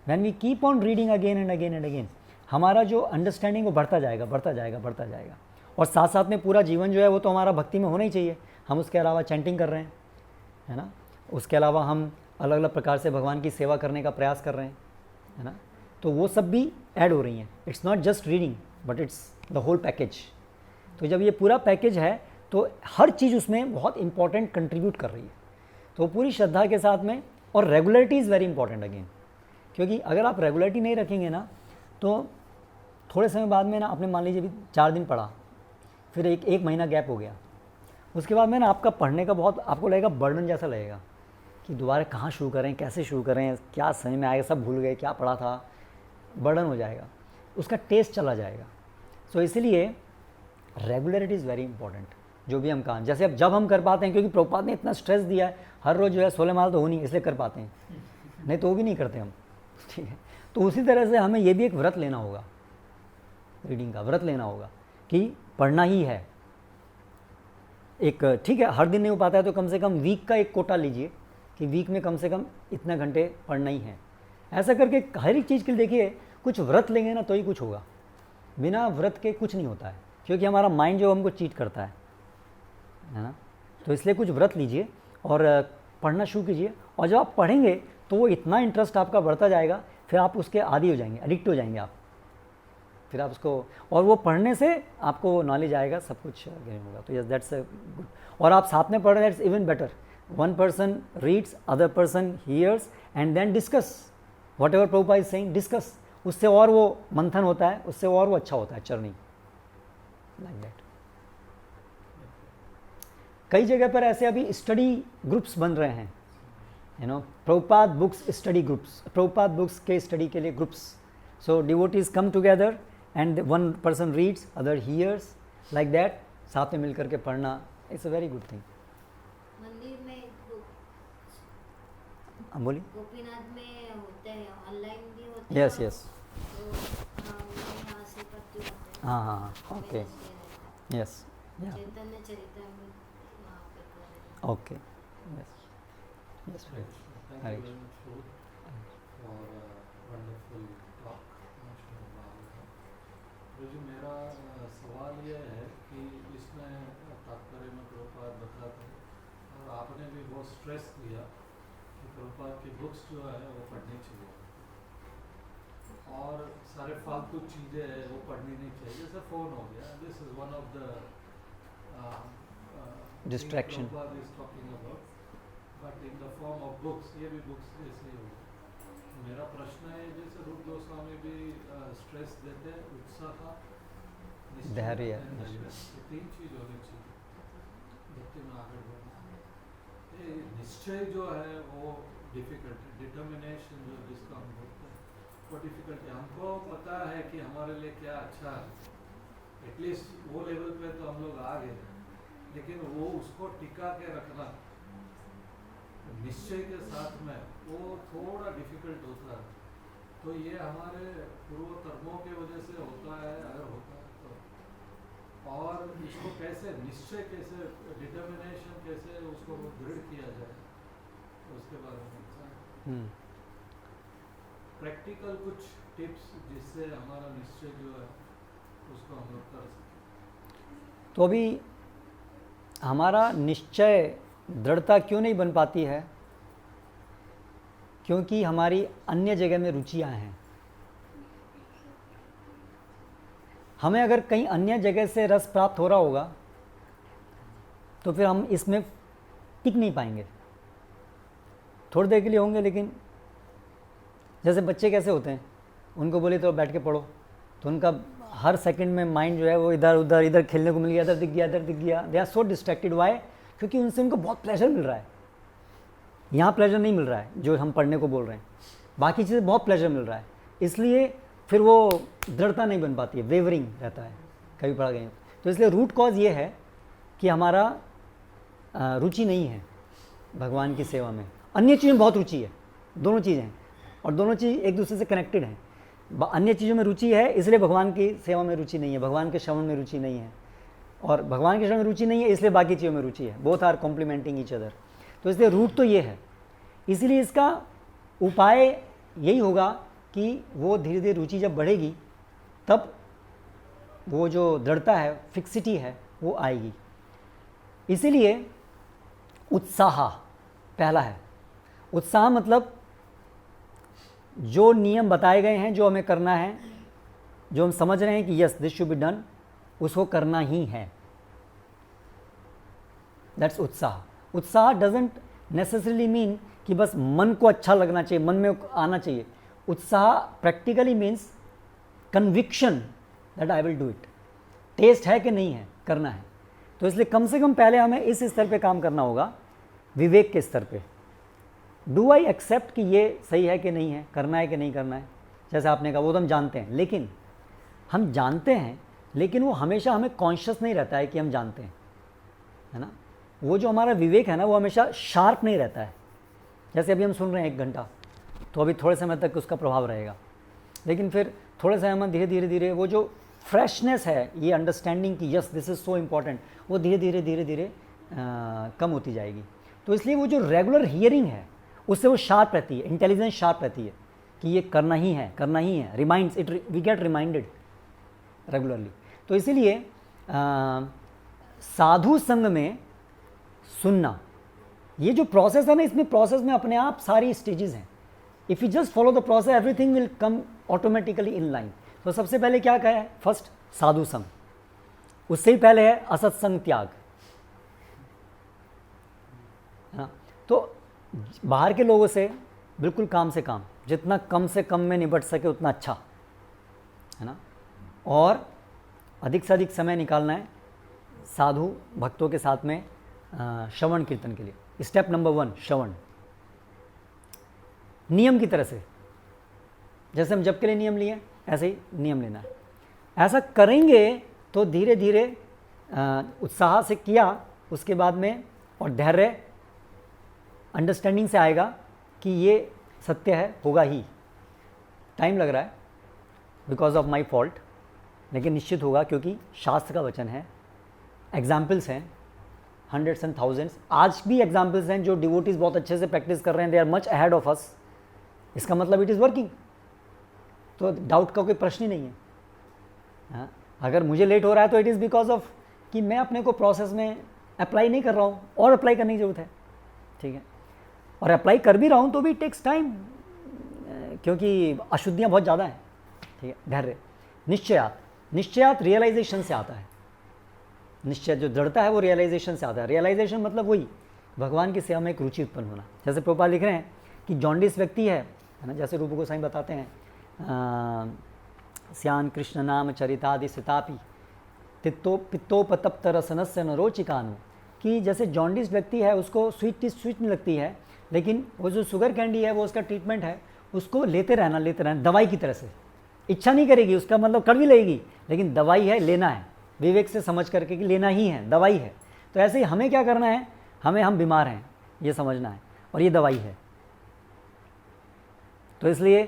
When we keep on reading again and again and again, हमारा जो अंडरस्टैंडिंग वो बढ़ता जाएगा, बढ़ता जाएगा, बढ़ता जाएगा। और साथ साथ में पूरा जीवन जो है वो तो हमारा भक्ति में होना ही चाहिए। हम उसके अलावा चैंटिंग कर रहे हैं, है ना, उसके अलावा हम अलग अलग प्रकार से भगवान की सेवा करने का प्रयास कर रहे हैं, है ना, तो वो सब भी ऐड हो रही हैं। It's not just reading but it's the whole package. तो जब ये पूरा पैकेज है तो हर चीज़ उसमें बहुत इंपॉर्टेंट कंट्रीब्यूट कर रही है। तो पूरी श्रद्धा के साथ में, और regularity is very important again, क्योंकि अगर आप रेगुलरिटी नहीं रखेंगे ना तो थोड़े समय बाद में ना, आपने मान लीजिए अभी 4 दिन पढ़ा, फिर एक महीना गैप हो गया, उसके बाद में ना आपका पढ़ने का बहुत आपको लगेगा बर्डन जैसा लगेगा कि दोबारा कहाँ शुरू करें, कैसे शुरू करें, क्या समझ में आएगा, सब भूल गए क्या पढ़ा था, बर्डन हो जाएगा, उसका टेस्ट चला जाएगा। सो इसलिए रेगुलरिटी इज़ वेरी इंपॉर्टेंट। जो भी हम काम, जैसे अब जब हम कर पाते हैं, क्योंकि प्रभुपाद ने इतना स्ट्रेस दिया है, हर रोज़ जो है 16 माला तो हो नहीं, इसलिए कर पाते हैं, नहीं तो वो भी नहीं करते हम, ठीक है। तो उसी तरह से हमें ये भी एक व्रत लेना होगा, रीडिंग का व्रत लेना होगा कि पढ़ना ही है। एक ठीक है, हर दिन नहीं हो पाता है तो कम से कम वीक का एक कोटा लीजिए कि वीक में कम से कम इतने घंटे पढ़ना ही है। ऐसा करके हर एक चीज़ के लिए देखिए, कुछ व्रत लेंगे ना तो ही कुछ होगा, बिना व्रत के कुछ नहीं होता है, क्योंकि हमारा माइंड जो हमको चीट करता है ना। तो इसलिए कुछ व्रत लीजिए और पढ़ना शुरू कीजिए, और जब आप पढ़ेंगे तो वो इतना इंटरेस्ट आपका बढ़ता जाएगा, फिर आप उसके आदी हो जाएंगे, एडिक्ट हो जाएंगे आप, फिर आप उसको, और वो पढ़ने से आपको नॉलेज आएगा, सब कुछ गेन होगा। तो यस, दैट्स अ गुड। और आप साथ में पढ़ रहे हैं, it's even better. One person reads, other person hears and then discuss whatever Prabhupada is saying, discuss, उससे और वो मंथन होता है, उससे और वो अच्छा होता है चर्नी, लाइक दैट। कई जगह पर ऐसे अभी स्टडी ग्रुप्स बन रहे हैं, you know, Prabhupada books study groups, Prabhupada books के स्टडी के लिए groups. So devotees come together and one person reads, other hears, like that, साथ में मिलकर के पढ़ना, it's a very good thing. मंदिर में बोलिए। गोपीनाथ में होते हैं, ऑनलाइन भी होते हैं। यस यस, तो यहाँ से करते होते हैं। हाँ हाँ, ओके, यस, चैतन्य चरितामृत वहाँ पे कर रहे हैं। Okay, yes yes, Thank you very much for wonderful talk. जी मेरा सवाल ये है कि इसमें तात्पर्य में प्रभुपाद बताते हैं, और आपने भी बहुत स्ट्रेस दिया कि प्रभुपाद की बुक्स जो है वो पढ़नी चाहिए, और सारे फालतू चीज़ें हैं वो पढ़नी नहीं चाहिए, जैसे फ़ोन हो गया, this is one of the Distraction. Prabhupada is talking about, but in the form of books, ये भी बुक्स जैसे ही होगा। मेरा प्रश्न है, जैसे रूप गोस्वामी भी स्ट्रेस देते हैं, उत्साह, निश्चय धैर्य, and धैर्य, ये 3 चीज़ होनी चाहिए भक्ति में आगे बढ़ना। ये निश्चय जो है वो डिफिकल्ट है, डिटर्मिनेशन जो जिसका हम बोलते हैं वो डिफिकल्ट है। हमको पता है कि हमारे लिए क्या अच्छा है, एटलीस्ट वो लेवल पे तो हम लोग आ गए, लेकिन वो उसको टिका के रखना निश्चय के साथ में वो थोड़ा डिफिकल्ट होता है। तो ये हमारे पूर्व कर्मों के वजह से होता है, अगर होता है तो। और इसको कैसे निश्चय, कैसे डिटर्मिनेशन, कैसे उसको दृढ़ किया जाए, उसके बारे में प्रैक्टिकल कुछ टिप्स जिससे हमारा निश्चय जो है उसको हम लोग कर सकें। तो अभी हमारा निश्चय दृढ़ता क्यों नहीं बन पाती है? क्योंकि हमारी अन्य जगह में रुचियां हैं। हमें अगर कहीं अन्य जगह से रस प्राप्त हो रहा होगा तो फिर हम इसमें टिक नहीं पाएंगे। थोड़ी देर के लिए होंगे, लेकिन जैसे बच्चे कैसे होते हैं, उनको बोले तो बैठ के पढ़ो, तो उनका हर सेकंड में माइंड जो है वो इधर उधर, इधर खेलने को मिल गया, इधर दिख गया, इधर दिख गया। They are so distracted. Why? क्योंकि उनसे उनको बहुत प्लेजर मिल रहा है। यहाँ प्लेजर नहीं मिल रहा है जो हम पढ़ने को बोल रहे हैं, बाकी चीज़ें बहुत प्लेजर मिल रहा है, इसलिए फिर वो दृढ़ता नहीं बन पाती है, वेवरिंग रहता है, कभी पढ़ा गया। तो इसलिए रूट कॉज ये है कि हमारा रुचि नहीं है भगवान की सेवा में। अन्य चीज़ों में बहुत रुचि है, दोनों चीज़ें हैं, और दोनों चीज़ एक दूसरे से कनेक्टेड हैं। अन्य चीज़ों में रुचि है, इसलिए भगवान की सेवा में रुचि नहीं है, भगवान के श्रवण में रुचि नहीं है, और भगवान के श्रवण में रुचि नहीं है इसलिए बाकी चीज़ों में रुचि है। Both are complementing each other. तो इसलिए रूट तो ये है। इसीलिए इसका उपाय यही होगा कि वो धीरे धीरे रुचि जब बढ़ेगी तब वो जो दृढ़ता है, फिक्सिटी है, वो आएगी। इसीलिए उत्साह पहला है। उत्साह मतलब जो नियम बताए गए हैं, जो हमें करना है, जो हम समझ रहे हैं कि yes this should be done, उसको करना ही है, दैट्स उत्साह। उत्साह डजंट नेसेसरीली मीन कि बस मन को अच्छा लगना चाहिए, मन में आना चाहिए। उत्साह practically means conviction that I will do it. Taste है कि नहीं है, करना है। तो इसलिए कम से कम पहले हमें इस स्तर पे काम करना होगा, विवेक के स्तर पे। डू आई एक्सेप्ट कि ये सही है कि नहीं है, करना है कि नहीं करना है। जैसे आपने कहा वो तो हम जानते हैं, लेकिन हम जानते हैं, लेकिन वो हमेशा हमें कॉन्शियस नहीं रहता है कि हम जानते हैं, है ना। वो जो हमारा विवेक है ना, वो हमेशा शार्प नहीं रहता है। जैसे अभी हम सुन रहे हैं 1 घंटा, तो अभी थोड़े समय तक उसका प्रभाव रहेगा, लेकिन फिर थोड़े समय में धीरे धीरे धीरे वो जो फ्रेशनेस है, ये अंडरस्टैंडिंग कि yes this is so important, वो धीरे धीरे धीरे धीरे कम होती जाएगी। तो इसलिए वो जो रेगुलर हियरिंग है उससे वो शार्प रहती है, इंटेलिजेंस शार्प रहती है कि ये करना ही है, करना ही है। Reminds it, we get reminded regularly. तो इसीलिए साधु संग में सुनना, ये जो प्रोसेस है ना, इसमें प्रोसेस में अपने आप सारी स्टेजेस हैं। If you just follow the process, everything will come automatically in line. तो सबसे पहले क्या कहा है? फर्स्ट साधु संग, उससे ही पहले है असत्संग त्याग, है ना। तो बाहर के लोगों से बिल्कुल काम से काम, जितना कम से कम में निपट सके उतना अच्छा, है ना। और अधिक से अधिक समय निकालना है साधु भक्तों के साथ में श्रवण कीर्तन के लिए। स्टेप नंबर 1 श्रवण, नियम की तरह से। जैसे हम जप के लिए नियम लिए, ऐसे ही नियम लेना है। ऐसा करेंगे तो धीरे धीरे उत्साह से किया, उसके बाद में और धैर्य अंडरस्टैंडिंग से आएगा कि ये सत्य है, होगा ही। टाइम लग रहा है बिकॉज ऑफ माई फॉल्ट, लेकिन निश्चित होगा, क्योंकि शास्त्र का वचन है। एग्जाम्पल्स हैं हंड्रेड्स एंड थाउजेंड्स, आज भी एग्जाम्पल्स हैं जो डिवोटीज बहुत अच्छे से प्रैक्टिस कर रहे हैं, they are much ahead of us. इसका मतलब इट इज़ वर्किंग, तो डाउट का कोई प्रश्न ही नहीं है। हाँ, अगर मुझे लेट हो रहा है तो इट इज़ बिकॉज ऑफ कि मैं अपने को प्रोसेस में अप्लाई नहीं कर रहा हूँ, और अप्लाई करने की जरूरत है, ठीक है। और अप्लाई कर भी रहा हूँ तो भी टेक्स टाइम, क्योंकि अशुद्धियाँ बहुत ज़्यादा हैं, ठीक है। धैर्य, निश्चयात, निश्चयात रियलाइजेशन से आता है। निश्चय जो दृढ़ता है वो रियलाइजेशन से आता है। रियलाइजेशन मतलब वही भगवान की सेवा में एक रुचि उत्पन्न होना। जैसे प्रभुपाद लिख रहे हैं कि जॉन्डिस व्यक्ति है ना, जैसे रूप गोस्वामी बताते हैं, श्यान कृष्ण नाम चरितादि सितापी पित्तोपतप्त रसनस्य न रोचिकानु, कि जैसे जॉन्डिस व्यक्ति है उसको स्वीट नहीं लगती है, लेकिन वो जो शुगर कैंडी है वो उसका ट्रीटमेंट है, उसको लेते रहना दवाई की तरह से। इच्छा नहीं करेगी, उसका मतलब कड़वी लगेगी, लेकिन दवाई है, लेना है, विवेक से समझ करके कि लेना ही है, दवाई है। तो ऐसे ही हमें क्या करना है, हम बीमार हैं ये समझना है, और ये दवाई है। तो इसलिए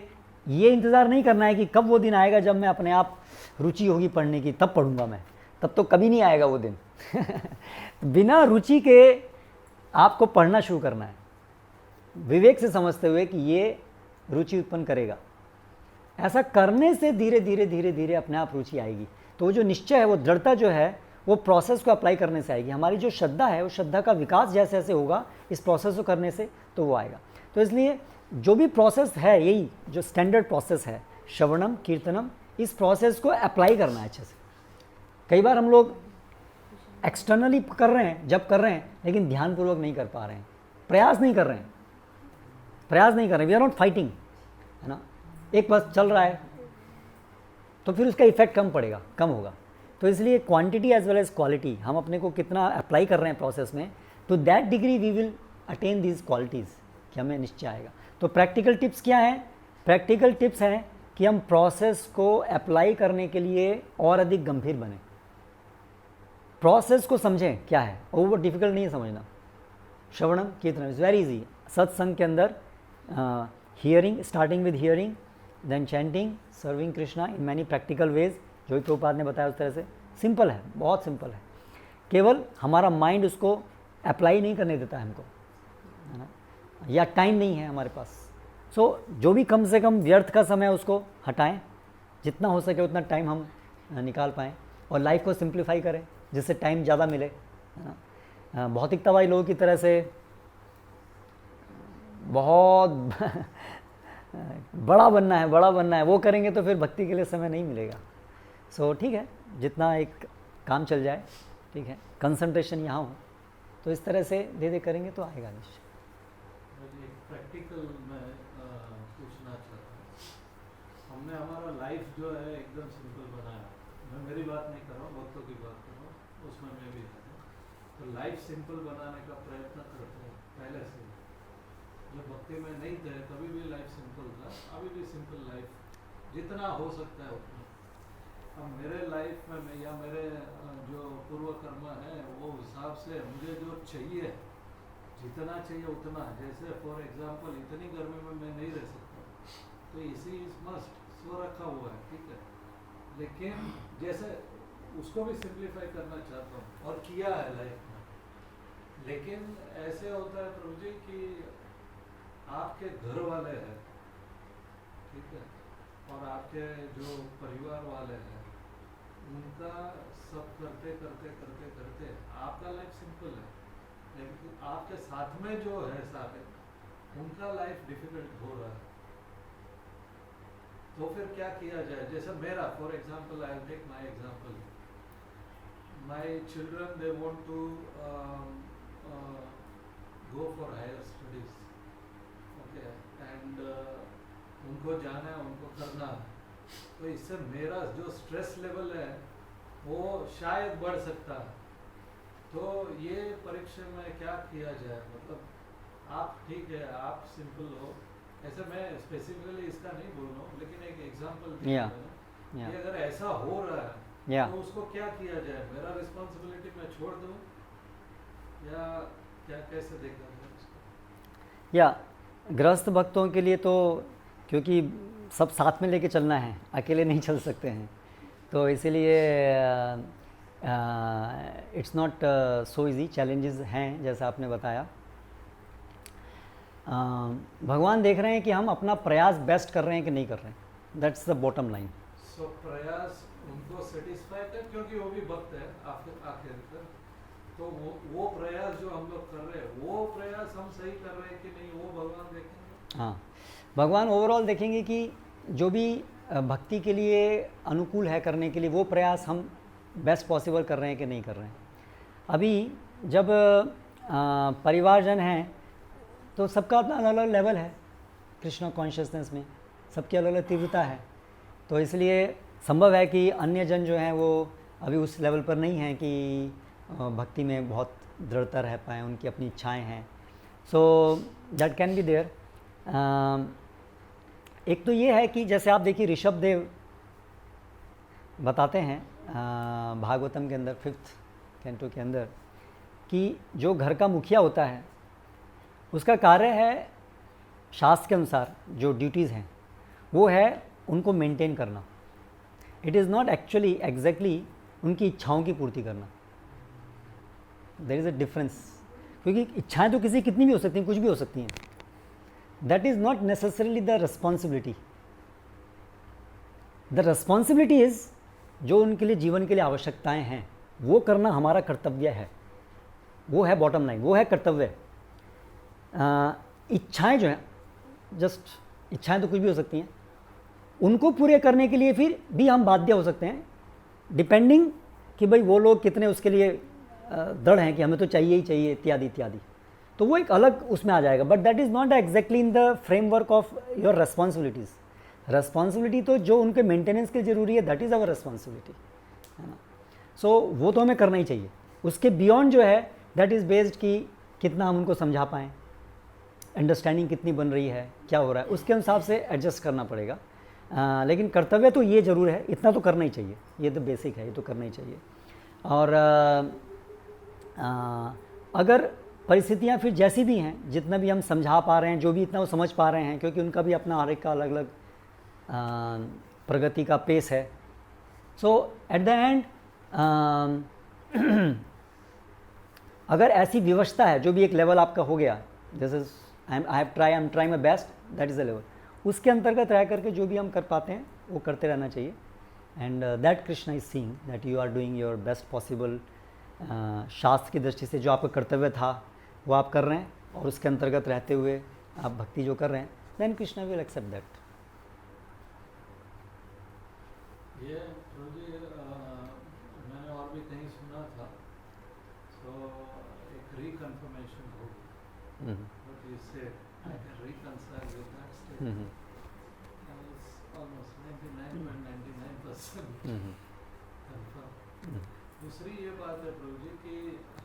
ये इंतज़ार नहीं करना है कि कब वो दिन आएगा जब मैं अपने आप रुचि होगी पढ़ने की तब पढ़ूंगा मैं, तब तो कभी नहीं आएगा वो दिन। बिना रुचि के आपको पढ़ना शुरू करना है, विवेक से समझते हुए कि ये रुचि उत्पन्न करेगा। ऐसा करने से धीरे धीरे धीरे धीरे अपने आप रुचि आएगी। तो वो जो निश्चय है, वो दृढ़ता जो है, वो प्रोसेस को अप्लाई करने से आएगी। हमारी जो श्रद्धा है, वो श्रद्धा का विकास जैसे जैसे होगा इस प्रोसेस को करने से, तो वो आएगा। तो इसलिए जो भी प्रोसेस है, यही जो स्टैंडर्ड प्रोसेस है, श्रवणम कीर्तनम, इस प्रोसेस को अप्लाई करना है अच्छे से। कई बार हम लोग एक्सटर्नली कर रहे हैं, जब कर रहे हैं, लेकिन ध्यानपूर्वक नहीं कर पा रहे हैं, प्रयास नहीं कर रहे हैं, वी आर नॉट फाइटिंग, है ना। एक बस चल रहा है तो फिर उसका इफेक्ट कम पड़ेगा, कम होगा। तो इसलिए quantity as well as quality, हम अपने को कितना अप्लाई कर रहे हैं प्रोसेस में, तो that degree we will attain these qualities, कि हमें निश्चय आएगा। तो प्रैक्टिकल टिप्स क्या हैं? प्रैक्टिकल टिप्स हैं कि हम प्रोसेस को अप्लाई करने के लिए और अधिक गंभीर बने, प्रोसेस को समझें क्या है, और वो डिफिकल्ट नहीं है समझना। श्रवणम कीर्तनम इज़ वेरी इजी। सत्संग के अंदर hearing, starting with hearing, then chanting, serving Krishna in many practical ways, जो भी प्रभुपाद ने बताया उस तरह से। सिंपल है, बहुत सिंपल है, केवल हमारा माइंड उसको अप्लाई नहीं करने देता है हमको, है ना, या टाइम नहीं है हमारे पास। सो जो भी कम से कम व्यर्थ का समय उसको हटाएं, जितना हो सके उतना टाइम हम निकाल पाएँ, और लाइफ को सिंप्लीफाई करें जिससे टाइम ज़्यादा मिले, है ना। भौतिकतावादी लोगों की तरह से बहुत बड़ा बनना है, वो करेंगे तो फिर भक्ति के लिए समय नहीं मिलेगा। सो ठीक है, जितना एक काम चल जाए, ठीक है, कंसंट्रेशन यहाँ हो, तो इस तरह से धीरे धीरे करेंगे तो आएगा निश्चय। एक प्रैक्टिकल मैं पूछना चाहता हूँ, हमने हमारा लाइफ जो है एकदम सिंपल बनाया। मैं मेरी बात नहीं कर रहा हूँ, भक्तों की बात कर रहा हूँ, उसमें मैं भी है। तो लाइफ सिंपल बनाने का प्रयत्न करते हैं पहले से। जब भक्ति में नहीं थे तभी भी लाइफ सिंपल था, अभी भी सिंपल लाइफ जितना हो सकता है उतना। अब मेरे लाइफ में या मेरे जो पूर्व कर्म है वो हिसाब से मुझे जो चाहिए, जितना चाहिए उतना, जैसे फॉर एग्जांपल इतनी गर्मी में मैं नहीं रह सकता, तो इसी इज मस्ट सो रखा हुआ है, ठीक है, लेकिन जैसे उसको भी सिंप्लीफाई करना चाहता हूँ और किया है लाइफ में। लेकिन ऐसे होता है प्रभु जी कि आपके घर वाले हैं, ठीक है, और आपके जो परिवार वाले हैं, उनका सब करते करते करते करते आपका लाइफ सिंपल है, लेकिन आपके साथ में जो है सारे, उनका लाइफ डिफिकल्ट हो रहा है। तो फिर क्या किया जाए? जैसे मेरा for example, I will take my example, my children they want to go for higher studies, okay, and उनको जाना है, उनको करना है, तो इससे मेरा जो स्ट्रेस लेवल है वो शायद बढ़ सकता है। तो ये परीक्षा में क्या किया जाए? मतलब आप ठीक है, आप सिंपल हो, ऐसे मैं स्पेसिफिकली इसका नहीं बोल रहा हूँ, लेकिन एक एग्जांपल दिया है कि अगर ऐसा हो रहा है तो उसको क्या किया जाए? मेरा रिस्पॉन्सिबिलिटी मैं छोड़ दूँ या क्या, कैसे देखा जाए उसको? या गृहस्थ भक्तों के लिए तो क्योंकि सब साथ में लेके चलना है, अकेले नहीं चल सकते हैं, तो इसीलिए it's not so easy, challenges हैं जैसा आपने बताया। भगवान देख रहे हैं कि हम अपना प्रयास बेस्ट कर रहे हैं कि नहीं कर रहे हैं, दैट्स द बॉटम लाइन। सो प्रयास उनको सेटिस्फाई कर, क्योंकि वो भी भक्त है आखिर तक, तो वो प्रयास जो हम लोग कर रहे हैं, वो प्रयास हम सही कर रहे हैं कि नहीं, वो भगवान देखेंगे। हाँ, भगवान ओवरऑल देखेंगे कि जो भी भक्ति के लिए अनुकूल है करने के लिए, वो प्रयास हम बेस्ट पॉसिबल कर रहे हैं कि नहीं कर रहे हैं। अभी जब परिवारजन हैं तो सबका अपना अलग अलग लेवल है कृष्ण कॉन्शियसनेस में, सबकी अलग अलग तीव्रता है, तो इसलिए संभव है कि अन्य जन जो हैं वो अभी उस लेवल पर नहीं हैं कि भक्ति में बहुत दृढ़ता रह पाएँ, उनकी अपनी इच्छाएं हैं। So that can be there. एक तो ये है कि जैसे आप देखिए ऋषभ देव बताते हैं भागवतम के अंदर 5th कैंटो के अंदर कि जो घर का मुखिया होता है उसका कार्य है शास्त्र के अनुसार जो ड्यूटीज़ हैं वो है उनको मेंटेन करना। It is not actually exactly उनकी इच्छाओं की पूर्ति करना। देयर इज़ अ डिफरेंस, क्योंकि इच्छाएं तो किसी कितनी भी हो सकती हैं, कुछ भी हो सकती हैं। That is not necessarily the responsibility. The responsibility is जो उनके लिए जीवन के लिए आवश्यकताएं हैं वो करना हमारा कर्तव्य है, वो है बॉटम लाइन, वो है कर्तव्य। इच्छाएं जो हैं, जस्ट इच्छाएं तो कुछ भी हो सकती हैं, उनको पूरे करने के लिए फिर भी हम बाध्य हो सकते हैं, डिपेंडिंग कि भाई वो लोग कितने उसके लिए दृढ़ हैं कि हमें तो चाहिए ही चाहिए इत्यादि इत्यादि। तो वो एक अलग उसमें आ जाएगा, but that is not exactly in the framework of your responsibilities. Responsibility तो जो उनके मेंटेनेंस के ज़रूरी है, दैट इज़ आवर रेस्पॉन्सिबिलिटी, है ना। सो वो तो हमें करना ही चाहिए। उसके बियॉन्ड जो है दैट इज़ बेस्ड कि कितना हम उनको समझा पाएँ, अंडरस्टैंडिंग कितनी बन रही है, क्या हो रहा है, उसके हिसाब से एडजस्ट करना पड़ेगा। लेकिन कर्तव्य तो ये ज़रूर है, इतना तो करना ही चाहिए, ये तो बेसिक है, ये तो करना ही चाहिए। और अगर परिस्थितियाँ फिर जैसी भी हैं, जितना भी हम समझा पा रहे हैं, जो भी इतना वो समझ पा रहे हैं, क्योंकि उनका भी अपना हर एक का अलग अलग प्रगति का पेस है। सो एट द एंड अगर ऐसी व्यवस्था है, जो भी एक लेवल आपका हो गया, जैसे I am try my best, that is the level, उसके अंतर्गत रह करके जो भी हम कर पाते हैं वो करते रहना चाहिए। And that Krishna is seeing that you are doing your best possible. शास्त्र की दृष्टि से जो आपका कर्तव्य था वो आप कर रहे हैं, और उसके अंतर्गत रहते हुए आप भक्ति जो कर रहे हैं, then Krishna will accept that. ये मैंने और भी कहीं सुना था, तो एक रिकन्फर्मेशन होगी, but you said I can reconcile with that statement, almost 99.99% confirm. दूसरी ये बात है प्रभु जी कि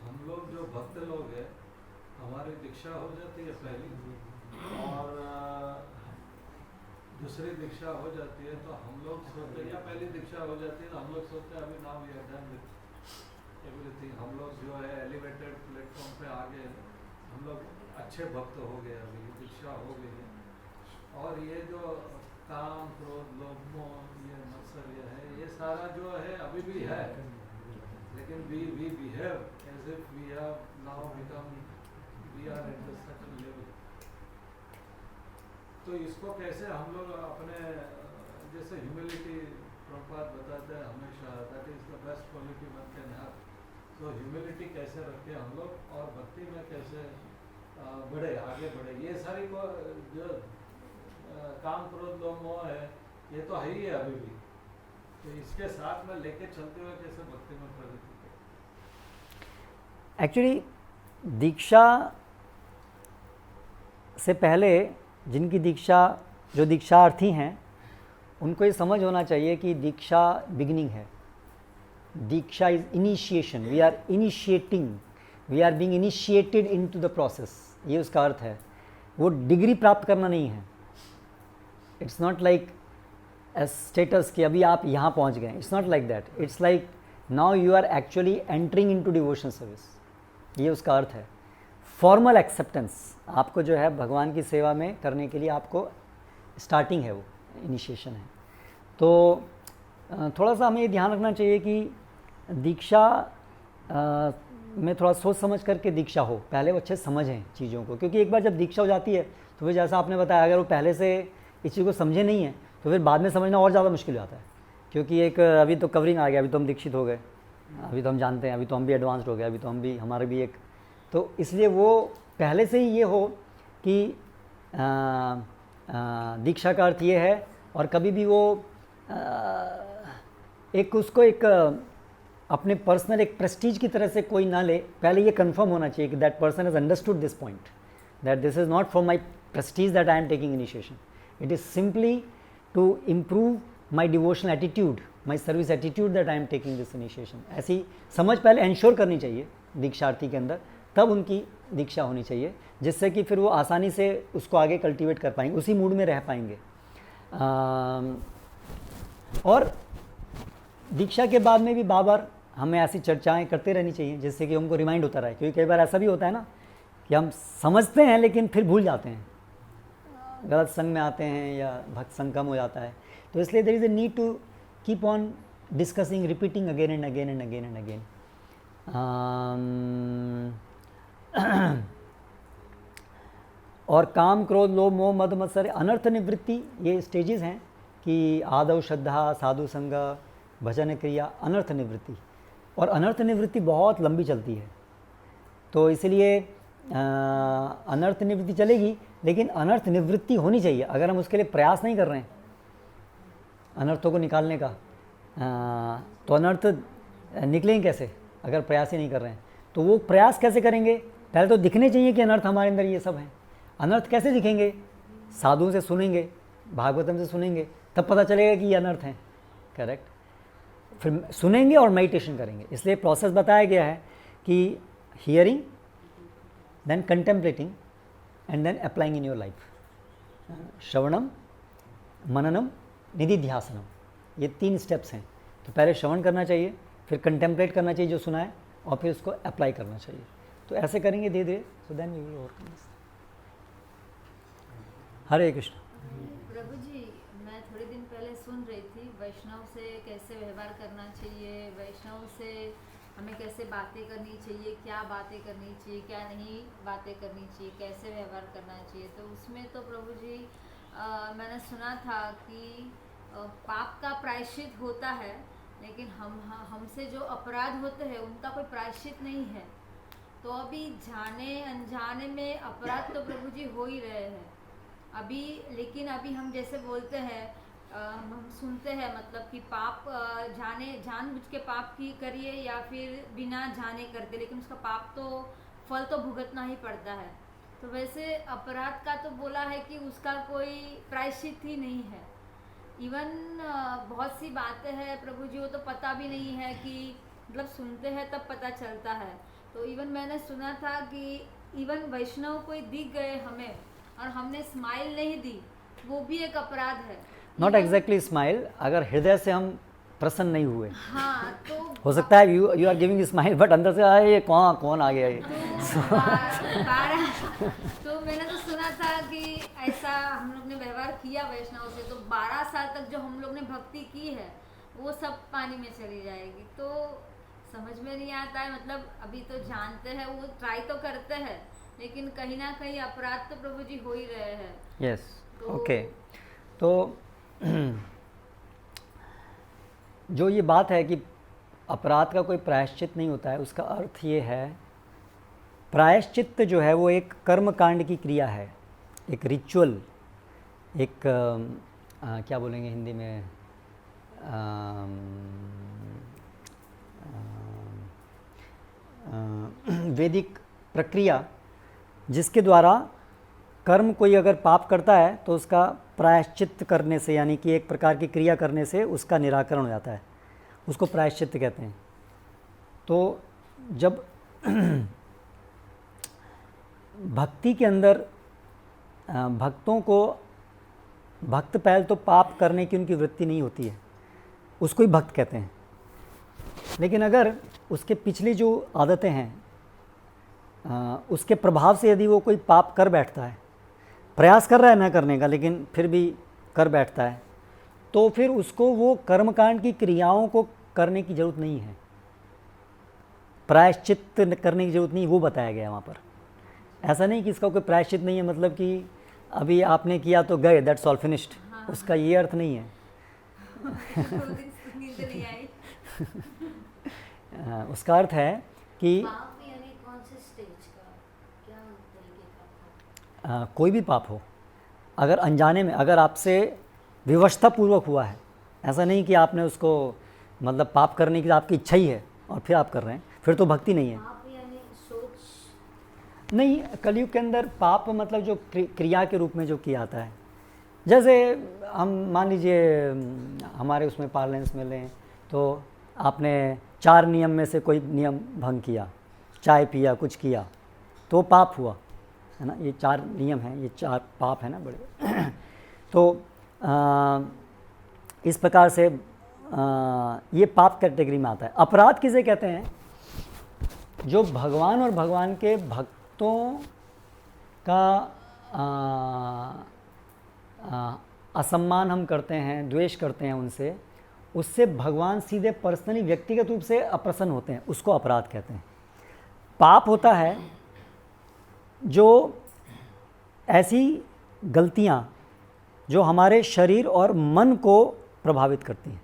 हम लोग जो भक्त लोग हैं, हमारी दीक्षा हो जाती है पहली, और दूसरी दीक्षा हो जाती है, तो हम लोग सोचते हैं, या पहली दीक्षा हो जाती है तो हम लोग सोचते हैं अभी now we are done with everything, हम लोग जो है एलिवेटेड प्लेटफॉर्म पे आ गए, हम लोग अच्छे भक्त हो गए, अभी दीक्षा हो गई है। और ये जो काम, क्रोध, लोभ, मोह, ये मत्सर्य है, ये सारा जो है अभी भी है, लेकिन we behave as if we have now become, we are at a certain level। तो इसको कैसे हम लोग अपने, जैसे ह्यूमिलिटी प्रभुपाद बताते हैं हमेशा, that is the best quality one can have. तो ह्यूमिलिटी कैसे रखें हम लोग, और भक्ति में कैसे बढ़े, आगे बढ़े। ये सारी को जो काम, क्रोध, लोभ, मोह है, ये तो है ही है अभी भी, तो इसके साथ में लेके चलते हुए कैसे भक्ति में प्रगति करें। एक्चुअली दीक्षा से पहले जिनकी दीक्षा, जो दीक्षार्थी हैं, उनको ये समझ होना चाहिए कि दीक्षा बिगिनिंग है। Diksha is initiation, we are initiating, we are being initiated into the process, ये उसका अर्थ है। वो डिग्री प्राप्त करना नहीं है। It's not like as status कि अभी आप यहाँ पहुँच गए, it's not like that. It's like now you are actually entering into devotional service, ये उसका अर्थ है। फॉर्मल एक्सेप्टेंस आपको जो है भगवान की सेवा में करने के लिए आपको स्टार्टिंग है, वो इनिशिएशन है। तो थोड़ा सा हमें ये ध्यान रखना चाहिए कि दीक्षा में थोड़ा सोच समझ करके दीक्षा हो, पहले वो अच्छे समझें चीज़ों को, क्योंकि एक बार जब दीक्षा हो जाती है तो फिर जैसा आपने बताया, अगर वो पहले से इस चीज़ को समझे नहीं है तो फिर बाद में समझना और ज़्यादा मुश्किल हो जाता है। क्योंकि एक अभी तो कवरिंग आ गया, अभी तो हम दीक्षित हो गए, अभी तो हम जानते हैं, अभी तो हम भी एडवांस्ड हो गए, अभी तो हम भी, हमारे भी एक, तो इसलिए वो पहले से ही ये हो कि दीक्षा का अर्थ ये है, और कभी भी वो एक उसको एक अपने पर्सनल एक प्रेस्टीज की तरह से कोई ना ले। पहले ये कंफर्म होना चाहिए कि that person has understood this point, that this is not for my prestige that I am taking initiation, it is simply to improve my devotional attitude, my service attitude that I am taking this initiation. ऐसी समझ पहले ensure करनी चाहिए दीक्षार्थी के अंदर, तब उनकी दीक्षा होनी चाहिए, जिससे कि फिर वो आसानी से उसको आगे कल्टीवेट कर पाएंगे, उसी मूड में रह पाएंगे। और दीक्षा के बाद में भी बार बार हमें ऐसी चर्चाएं करते रहनी चाहिए, जिससे कि हमको रिमाइंड होता रहे। क्योंकि कई बार ऐसा भी होता है ना कि हम समझते हैं लेकिन फिर भूल जाते हैं, गलत संग में आते हैं या भक्त संग कम हो जाता है। तो इसलिए there is a need to keep on discussing, repeating again and again and again and again. और काम, क्रोध, लोभ, मोह, मद, मत्सर, अनर्थ निवृत्ति, ये स्टेजेस हैं कि आदव, श्रद्धा, साधु संग, भजन क्रिया, अनर्थ निवृत्ति। और अनर्थ निवृत्ति बहुत लंबी चलती है, तो इसलिए अनर्थ निवृत्ति चलेगी, लेकिन अनर्थ निवृत्ति होनी चाहिए। अगर हम उसके लिए प्रयास नहीं कर रहे हैं अनर्थों को निकालने का, तो अनर्थ निकलेंगे कैसे अगर प्रयास ही नहीं कर रहे हैं। तो वो प्रयास कैसे करेंगे? पहले तो दिखने चाहिए कि अनर्थ हमारे अंदर ये सब हैं। अनर्थ कैसे दिखेंगे? साधुओं से सुनेंगे, भागवतम से सुनेंगे, तब पता चलेगा कि ये अनर्थ हैं। करेक्ट। फिर सुनेंगे और मेडिटेशन करेंगे। इसलिए प्रोसेस बताया गया है कि hearing, then contemplating and then applying in your life. श्रवणम, मननम, निधिध्यासनम, ये 3 स्टेप्स हैं। तो पहले श्रवण करना चाहिए, फिर कंटेम्पलेट करना चाहिए जो सुना है, और फिर उसको अप्लाई करना चाहिए। तो ऐसे करेंगे धीरे धीरे, so then we will overcome this. Hare Krishna. प्रभु जी, मैं थोड़े दिन पहले सुन रही थी वैष्णव से कैसे व्यवहार करना चाहिए, वैष्णव से हमें कैसे बातें करनी चाहिए, क्या बातें करनी चाहिए, क्या नहीं बातें करनी चाहिए, कैसे व्यवहार करना चाहिए। तो उसमें तो प्रभु जी मैंने सुना था कि पाप का प्रायश्चित होता है, लेकिन हमसे जो अपराध होते हैं उनका कोई प्रायश्चित नहीं है। तो अभी जाने अनजाने में अपराध तो प्रभु जी हो ही रहे हैं अभी, लेकिन अभी हम जैसे बोलते हैं, हम सुनते हैं मतलब कि पाप जानबूझ के पाप की करिए या फिर बिना जाने करते, लेकिन उसका पाप तो फल तो भुगतना ही पड़ता है। तो वैसे अपराध का तो बोला है कि उसका कोई प्रायश्चित ही नहीं है। इवन बहुत सी बातें हैं प्रभु जी, वो तो पता भी नहीं है कि मतलब सुनते हैं तब पता चलता है। तो इवन मैंने सुना था कि इवन वैष्णव कोई दिख गए हमें और हमने स्माइल नहीं दी, वो भी एक अपराध है। नॉट एग्जैक्टली स्माइल, अगर हृदय से हम प्रसन्न नहीं हुए। हाँ, तो हो सकता है you are giving smile, but अंदर से ये कौन आ गया ये। तो मैंने तो सुना था कि ऐसा हम लोग ने व्यवहार किया वैष्णव से, तो 12 साल तक जो हम लोग ने भक्ति की है वो सब पानी में चली जाएगी। तो समझ में नहीं आता है, मतलब अभी तो जानते हैं, वो ट्राई तो करते हैं, लेकिन कहीं ना कहीं अपराध तो प्रभु जी हो ही रहे हैं। Yes, okay. तो जो ये बात है कि अपराध का कोई प्रायश्चित नहीं होता है, उसका अर्थ ये है, प्रायश्चित जो है वो एक कर्म कांड की क्रिया है, एक रिचुअल, एक क्या बोलेंगे हिंदी में, वैदिक प्रक्रिया, जिसके द्वारा कर्म कोई अगर पाप करता है तो उसका प्रायश्चित करने से, यानी कि एक प्रकार की क्रिया करने से उसका निराकरण हो जाता है, उसको प्रायश्चित कहते हैं। तो जब भक्ति के अंदर भक्तों को, भक्त पहल तो पाप करने की उनकी वृत्ति नहीं होती है, उसको ही भक्त कहते हैं। लेकिन अगर उसके पिछली जो आदतें हैं उसके प्रभाव से यदि वो कोई पाप कर बैठता है, प्रयास कर रहा है न करने का लेकिन फिर भी कर बैठता है, तो फिर उसको वो कर्मकांड की क्रियाओं को करने की ज़रूरत नहीं है, प्रायश्चित करने की ज़रूरत नहीं, वो बताया गया है वहाँ पर। ऐसा नहीं कि इसका कोई प्रायश्चित नहीं है, मतलब कि अभी आपने किया तो गए, दैट्स ऑल फिनिश्ड, उसका ये अर्थ नहीं है। उसका अर्थ है कि कौन से स्टेज का, क्या तरीके का? कोई भी पाप हो, अगर अनजाने में, अगर आपसे विवशतापूर्वक हुआ है, ऐसा नहीं कि आपने उसको मतलब पाप करने की आपकी इच्छा ही है और फिर आप कर रहे हैं, फिर तो भक्ति नहीं है। पाप यानी सोच नहीं, कलयुग के अंदर पाप मतलब जो क्रिया के रूप में जो किया जाता है, जैसे हम मान लीजिए हमारे उसमें पार्लेंस में लें तो आपने 4 नियम में से कोई नियम भंग किया, चाय पिया, कुछ किया, तो पाप हुआ है ना। ये 4 नियम हैं, ये 4 पाप है ना बड़े। तो इस प्रकार से ये पाप कैटेगरी में आता है। अपराध किसे कहते हैं? जो भगवान और भगवान के भक्तों भक्तों का असम्मान हम करते हैं, द्वेष करते हैं उनसे, उससे भगवान सीधे पर्सनली व्यक्तिगत रूप से अप्रसन्न होते हैं, उसको अपराध कहते हैं। पाप होता है जो ऐसी गलतियाँ जो हमारे शरीर और मन को प्रभावित करती हैं।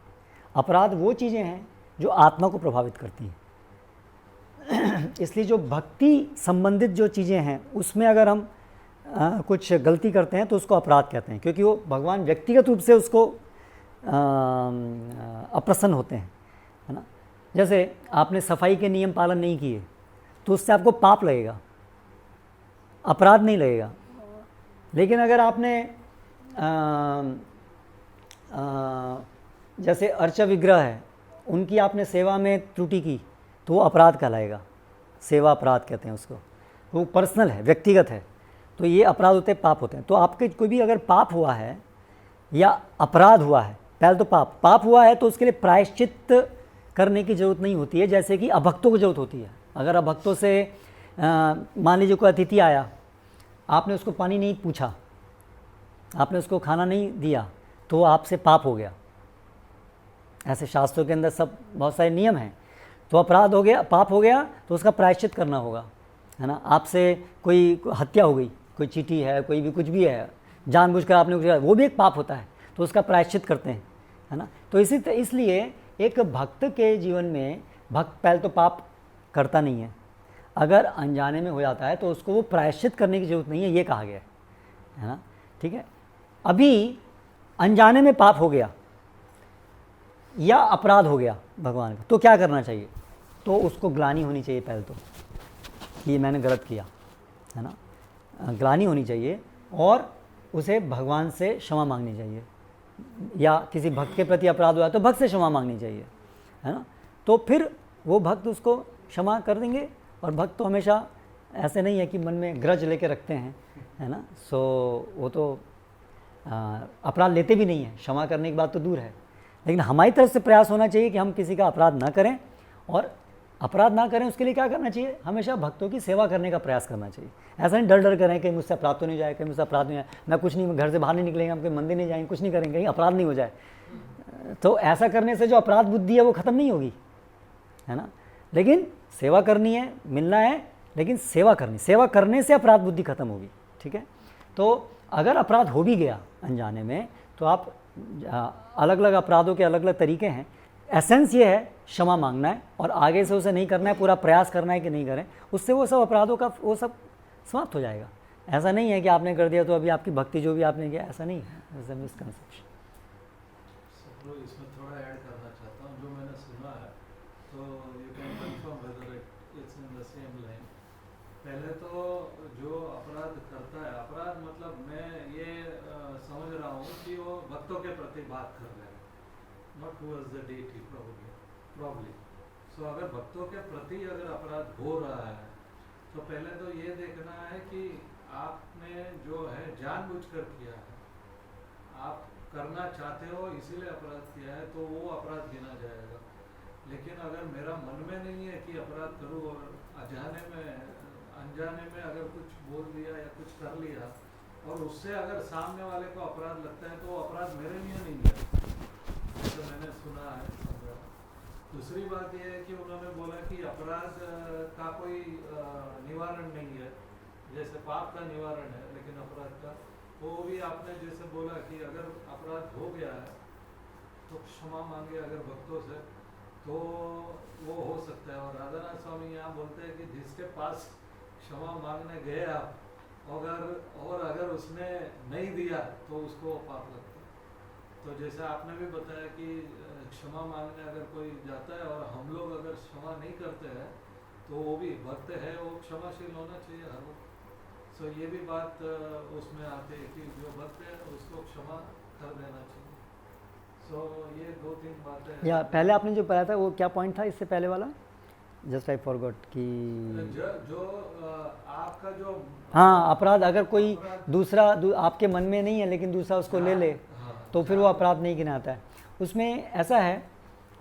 अपराध वो चीज़ें हैं जो आत्मा को प्रभावित करती हैं। इसलिए जो भक्ति संबंधित जो चीज़ें हैं उसमें अगर हम कुछ गलती करते हैं तो उसको अपराध कहते हैं, क्योंकि वो भगवान व्यक्तिगत रूप से उसको अप्रसन्न होते हैं, है ना। जैसे आपने सफाई के नियम पालन नहीं किए तो उससे आपको पाप लगेगा, अपराध नहीं लगेगा। लेकिन अगर आपने जैसे अर्च विग्रह है, उनकी आपने सेवा में त्रुटि की तो वो अपराध कहलाएगा, सेवा अपराध कहते हैं उसको। वो पर्सनल है, व्यक्तिगत है, तो ये अपराध होते हैं, पाप होते हैं। तो आपके कोई भी अगर पाप हुआ है या अपराध हुआ है, पहले तो पाप हुआ है तो उसके लिए प्रायश्चित करने की ज़रूरत नहीं होती है, जैसे कि अभक्तों को ज़रूरत होती है। अगर अभक्तों से मान लीजिए कोई अतिथि आया, आपने उसको पानी नहीं पूछा, आपने उसको खाना नहीं दिया, तो आपसे पाप हो गया। ऐसे शास्त्रों के अंदर सब बहुत सारे नियम हैं। तो अपराध हो गया, पाप हो गया, तो उसका प्रायश्चित करना होगा, है ना। आपसे कोई हत्या हो गई, कोई चींटी है, कोई भी कुछ भी है, जानबूझकर आपने कुछ, वो भी एक पाप होता है, तो उसका प्रायश्चित करते हैं, है ना। तो इसलिए एक भक्त के जीवन में भक्त पहले तो पाप करता नहीं है, अगर अनजाने में हो जाता है तो उसको वो प्रायश्चित करने की ज़रूरत नहीं है, ये कहा गया है ना। ठीक है, अभी अनजाने में पाप हो गया या अपराध हो गया भगवान का, तो क्या करना चाहिए? तो उसको ग्लानि होनी चाहिए पहले तो, कि ये मैंने गलत किया, है ना। ग्लानि होनी चाहिए और उसे भगवान से क्षमा मांगनी चाहिए, या किसी भक्त के प्रति अपराध हुआ तो भक्त से क्षमा मांगनी चाहिए, है ना। तो फिर वो भक्त उसको क्षमा कर देंगे। और भक्त तो हमेशा ऐसे नहीं है कि मन में ग्रज लेके रखते हैं, है ना। सो वो तो अपराध लेते भी नहीं है, क्षमा करने की बात तो दूर है। लेकिन हमारी तरफ से प्रयास होना चाहिए कि हम किसी का अपराध ना करें, और अपराध ना करें उसके लिए क्या करना चाहिए? हमेशा भक्तों की सेवा करने का प्रयास करना चाहिए। ऐसा नहीं डर करें कि मुझसे अपराध तो नहीं जाए, कहीं मुझसे अपराध नहीं जाए, मैं कुछ नहीं, घर से बाहर नहीं निकलेंगे, हम कहीं मंदिर नहीं जाएंगे, कुछ नहीं करेंगे, कहीं अपराध नहीं हो जाए। तो ऐसा करने से जो अपराध बुद्धि है वो ख़त्म नहीं होगी, है ना। लेकिन सेवा करनी है, मिलना है, लेकिन सेवा करनी, सेवा करने से अपराध बुद्धि खत्म होगी। ठीक है, तो अगर अपराध हो भी गया अनजाने में, तो आप अलग अलग अपराधों के अलग अलग तरीके हैं। एसेंस ये है क्षमा मांगना है, और आगे से उसे नहीं करना है, पूरा प्रयास करना है कि नहीं करें, उससे वो सब अपराधों का वो सब समाप्त हो जाएगा। ऐसा नहीं है कि आपने कर दिया तो अभी आपकी भक्ति जो भी आपने किया, ऐसा नहीं है, ऐसा मिसकंसेप्शन। इसमें थोड़ा ऐड करना चाहता हूँ, जो मैंने सुना है, तो you can confirm whether it's in the same line. पहले तो जो अपराध करता है, अपराध मतलब मैं ये समझ रहा हूँ कि वो भक्तों के प्रति बात कर रहे हैं, not towards the deity probably. So अगर भक्तों के प्रति अगर अपराध हो रहा है, तो पहले तो ये देखना है कि आपने जो है जानबूझकर किया है, आप करना चाहते हो इसीलिए अपराध किया है, तो वो अपराध गिना जाएगा। लेकिन अगर मेरा मन में नहीं है कि अपराध करूँ, और अनजाने में अगर कुछ बोल दिया या कुछ कर लिया, और उससे अगर सामने वाले को अपराध लगता है, तो वो अपराध मेरे लिए नहीं है, जैसे मैंने सुना है। दूसरी बात यह है कि उन्होंने बोला कि अपराध का कोई निवारण नहीं है, जैसे पाप का निवारण है, लेकिन अपराध का, वो भी आपने जैसे बोला कि अगर अपराध हो गया है तो क्षमा मांगे अगर भक्तों से, तो वो हो सकता है। और राधानाथ स्वामी यहाँ बोलते हैं कि जिसके पास क्षमा मांगने गए आप, अगर उसने नहीं दिया तो उसको पाप लगता है। तो जैसे आपने भी बताया कि क्षमा मांगने अगर कोई जाता है और हम लोग अगर क्षमा नहीं करते हैं, तो वो भी भक्त है, वो क्षमाशील होना चाहिए हर वक्त। सो ये भी बात उसमें आती है कि जो भक्त है उसको क्षमा कर देना चाहिए। सो ये 2-3 बातें हैं। या पहले आपने जो बताया था वो क्या पॉइंट था इससे पहले वाला? जस्ट आई फॉरगॉट कि जो आपका जो हाँ, अपराध अगर कोई दूसरा आपके मन में नहीं है लेकिन दूसरा उसको ले ले, तो फिर वो अपराध नहीं गिनाता है। उसमें ऐसा है,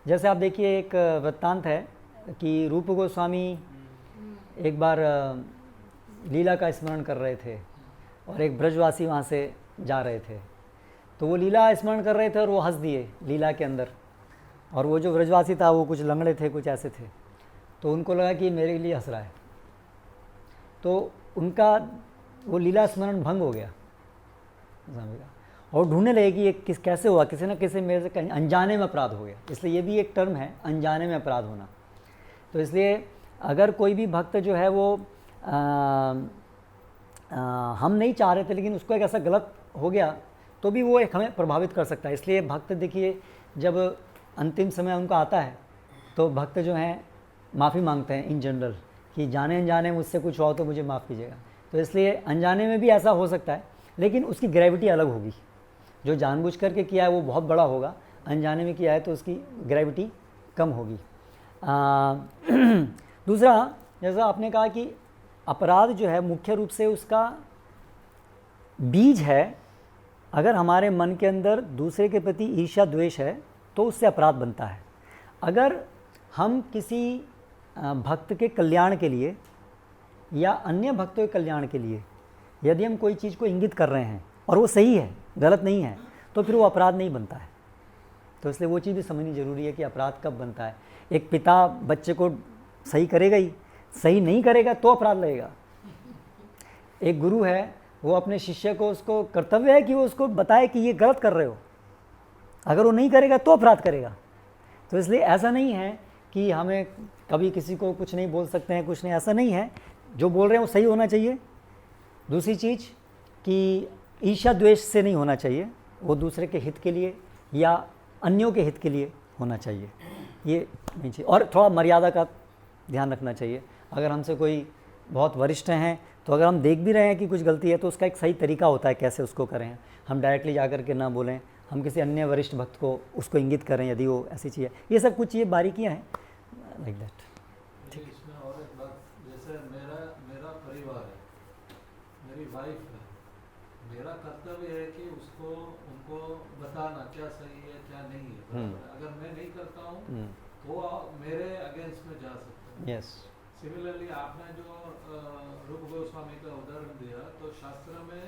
जैसे आप देखिए एक वृत्तांत है कि रूप गोस्वामी एक बार लीला का स्मरण कर रहे थे और एक ब्रजवासी वहाँ से जा रहे थे, तो वो लीला स्मरण कर रहे थे और वो हंस दिए लीला के अंदर, और वो जो ब्रजवासी था वो कुछ लंगड़े थे, कुछ ऐसे थे, तो उनको लगा कि मेरे लिए हंस रहा है, तो उनका वो लीला स्मरण भंग हो गया और ढूंढने लगे कि ये किस कैसे हुआ, किसी न किसी मेरे से कहीं अनजाने में अपराध हो गया। इसलिए ये भी एक टर्म है, अनजाने में अपराध होना। तो इसलिए अगर कोई भी भक्त जो है वो हम नहीं चाह रहे थे लेकिन उसको एक ऐसा गलत हो गया तो भी वो एक हमें प्रभावित कर सकता है। इसलिए भक्त देखिए जब अंतिम समय उनका आता है तो भक्त जो हैं माफ़ी मांगते हैं इन जनरल कि जाने अनजाने मुझसे कुछ हुआ तो मुझे माफ़ कीजिएगा। तो इसलिए अनजाने में भी ऐसा हो सकता है लेकिन उसकी ग्रेविटी अलग होगी। जो जानबूझ करके किया है वो बहुत बड़ा होगा, अनजाने में किया है तो उसकी ग्रेविटी कम होगी। दूसरा, जैसा आपने कहा कि अपराध जो है मुख्य रूप से उसका बीज है, अगर हमारे मन के अंदर दूसरे के प्रति ईर्ष्या द्वेष है तो उससे अपराध बनता है। अगर हम किसी भक्त के कल्याण के लिए या अन्य भक्तों के कल्याण के लिए यदि हम कोई चीज़ को इंगित कर रहे हैं और वो सही है, गलत नहीं है, तो फिर वो अपराध नहीं बनता है। तो इसलिए वो चीज़ भी समझनी ज़रूरी है कि अपराध कब बनता है। एक पिता बच्चे को सही करेगा ही, सही नहीं करेगा तो अपराध लगेगा। एक गुरु है वो अपने शिष्य को, उसको कर्तव्य है कि वो उसको बताए कि ये गलत कर रहे हो, अगर वो नहीं करेगा तो अपराध करेगा। तो इसलिए ऐसा नहीं है कि हमें कभी किसी को कुछ नहीं बोल सकते हैं, कुछ नहीं, ऐसा नहीं है। जो बोल रहे हैं वो सही होना चाहिए। दूसरी चीज़ कि ईर्ष्या द्वेष से नहीं होना चाहिए, वो दूसरे के हित के लिए या अन्यों के हित के लिए होना चाहिए, ये नहीं चाहिए। और थोड़ा मर्यादा का ध्यान रखना चाहिए। अगर हमसे कोई बहुत वरिष्ठ हैं तो अगर हम देख भी रहे हैं कि कुछ गलती है तो उसका एक सही तरीका होता है कैसे उसको करें। हम डायरेक्टली जा कर के ना बोलें, हम किसी अन्य वरिष्ठ भक्त को उसको इंगित करें यदि वो ऐसी चीज़ है। ये सब कुछ ये बारीकियाँ हैं लाइक दैट। इसमें और एक बात, जैसे मेरा परिवार है, मेरी वाइफ है, मेरा कर्तव्य है कि उनको बताना क्या सही है क्या नहीं है। अगर मैं नहीं करता हूँ तो मेरे अगेंस्ट में जा सकते हैं। यस। सिमिलरली आपने जो रूप गोस्वामी का उदाहरण दिया, तो शास्त्र में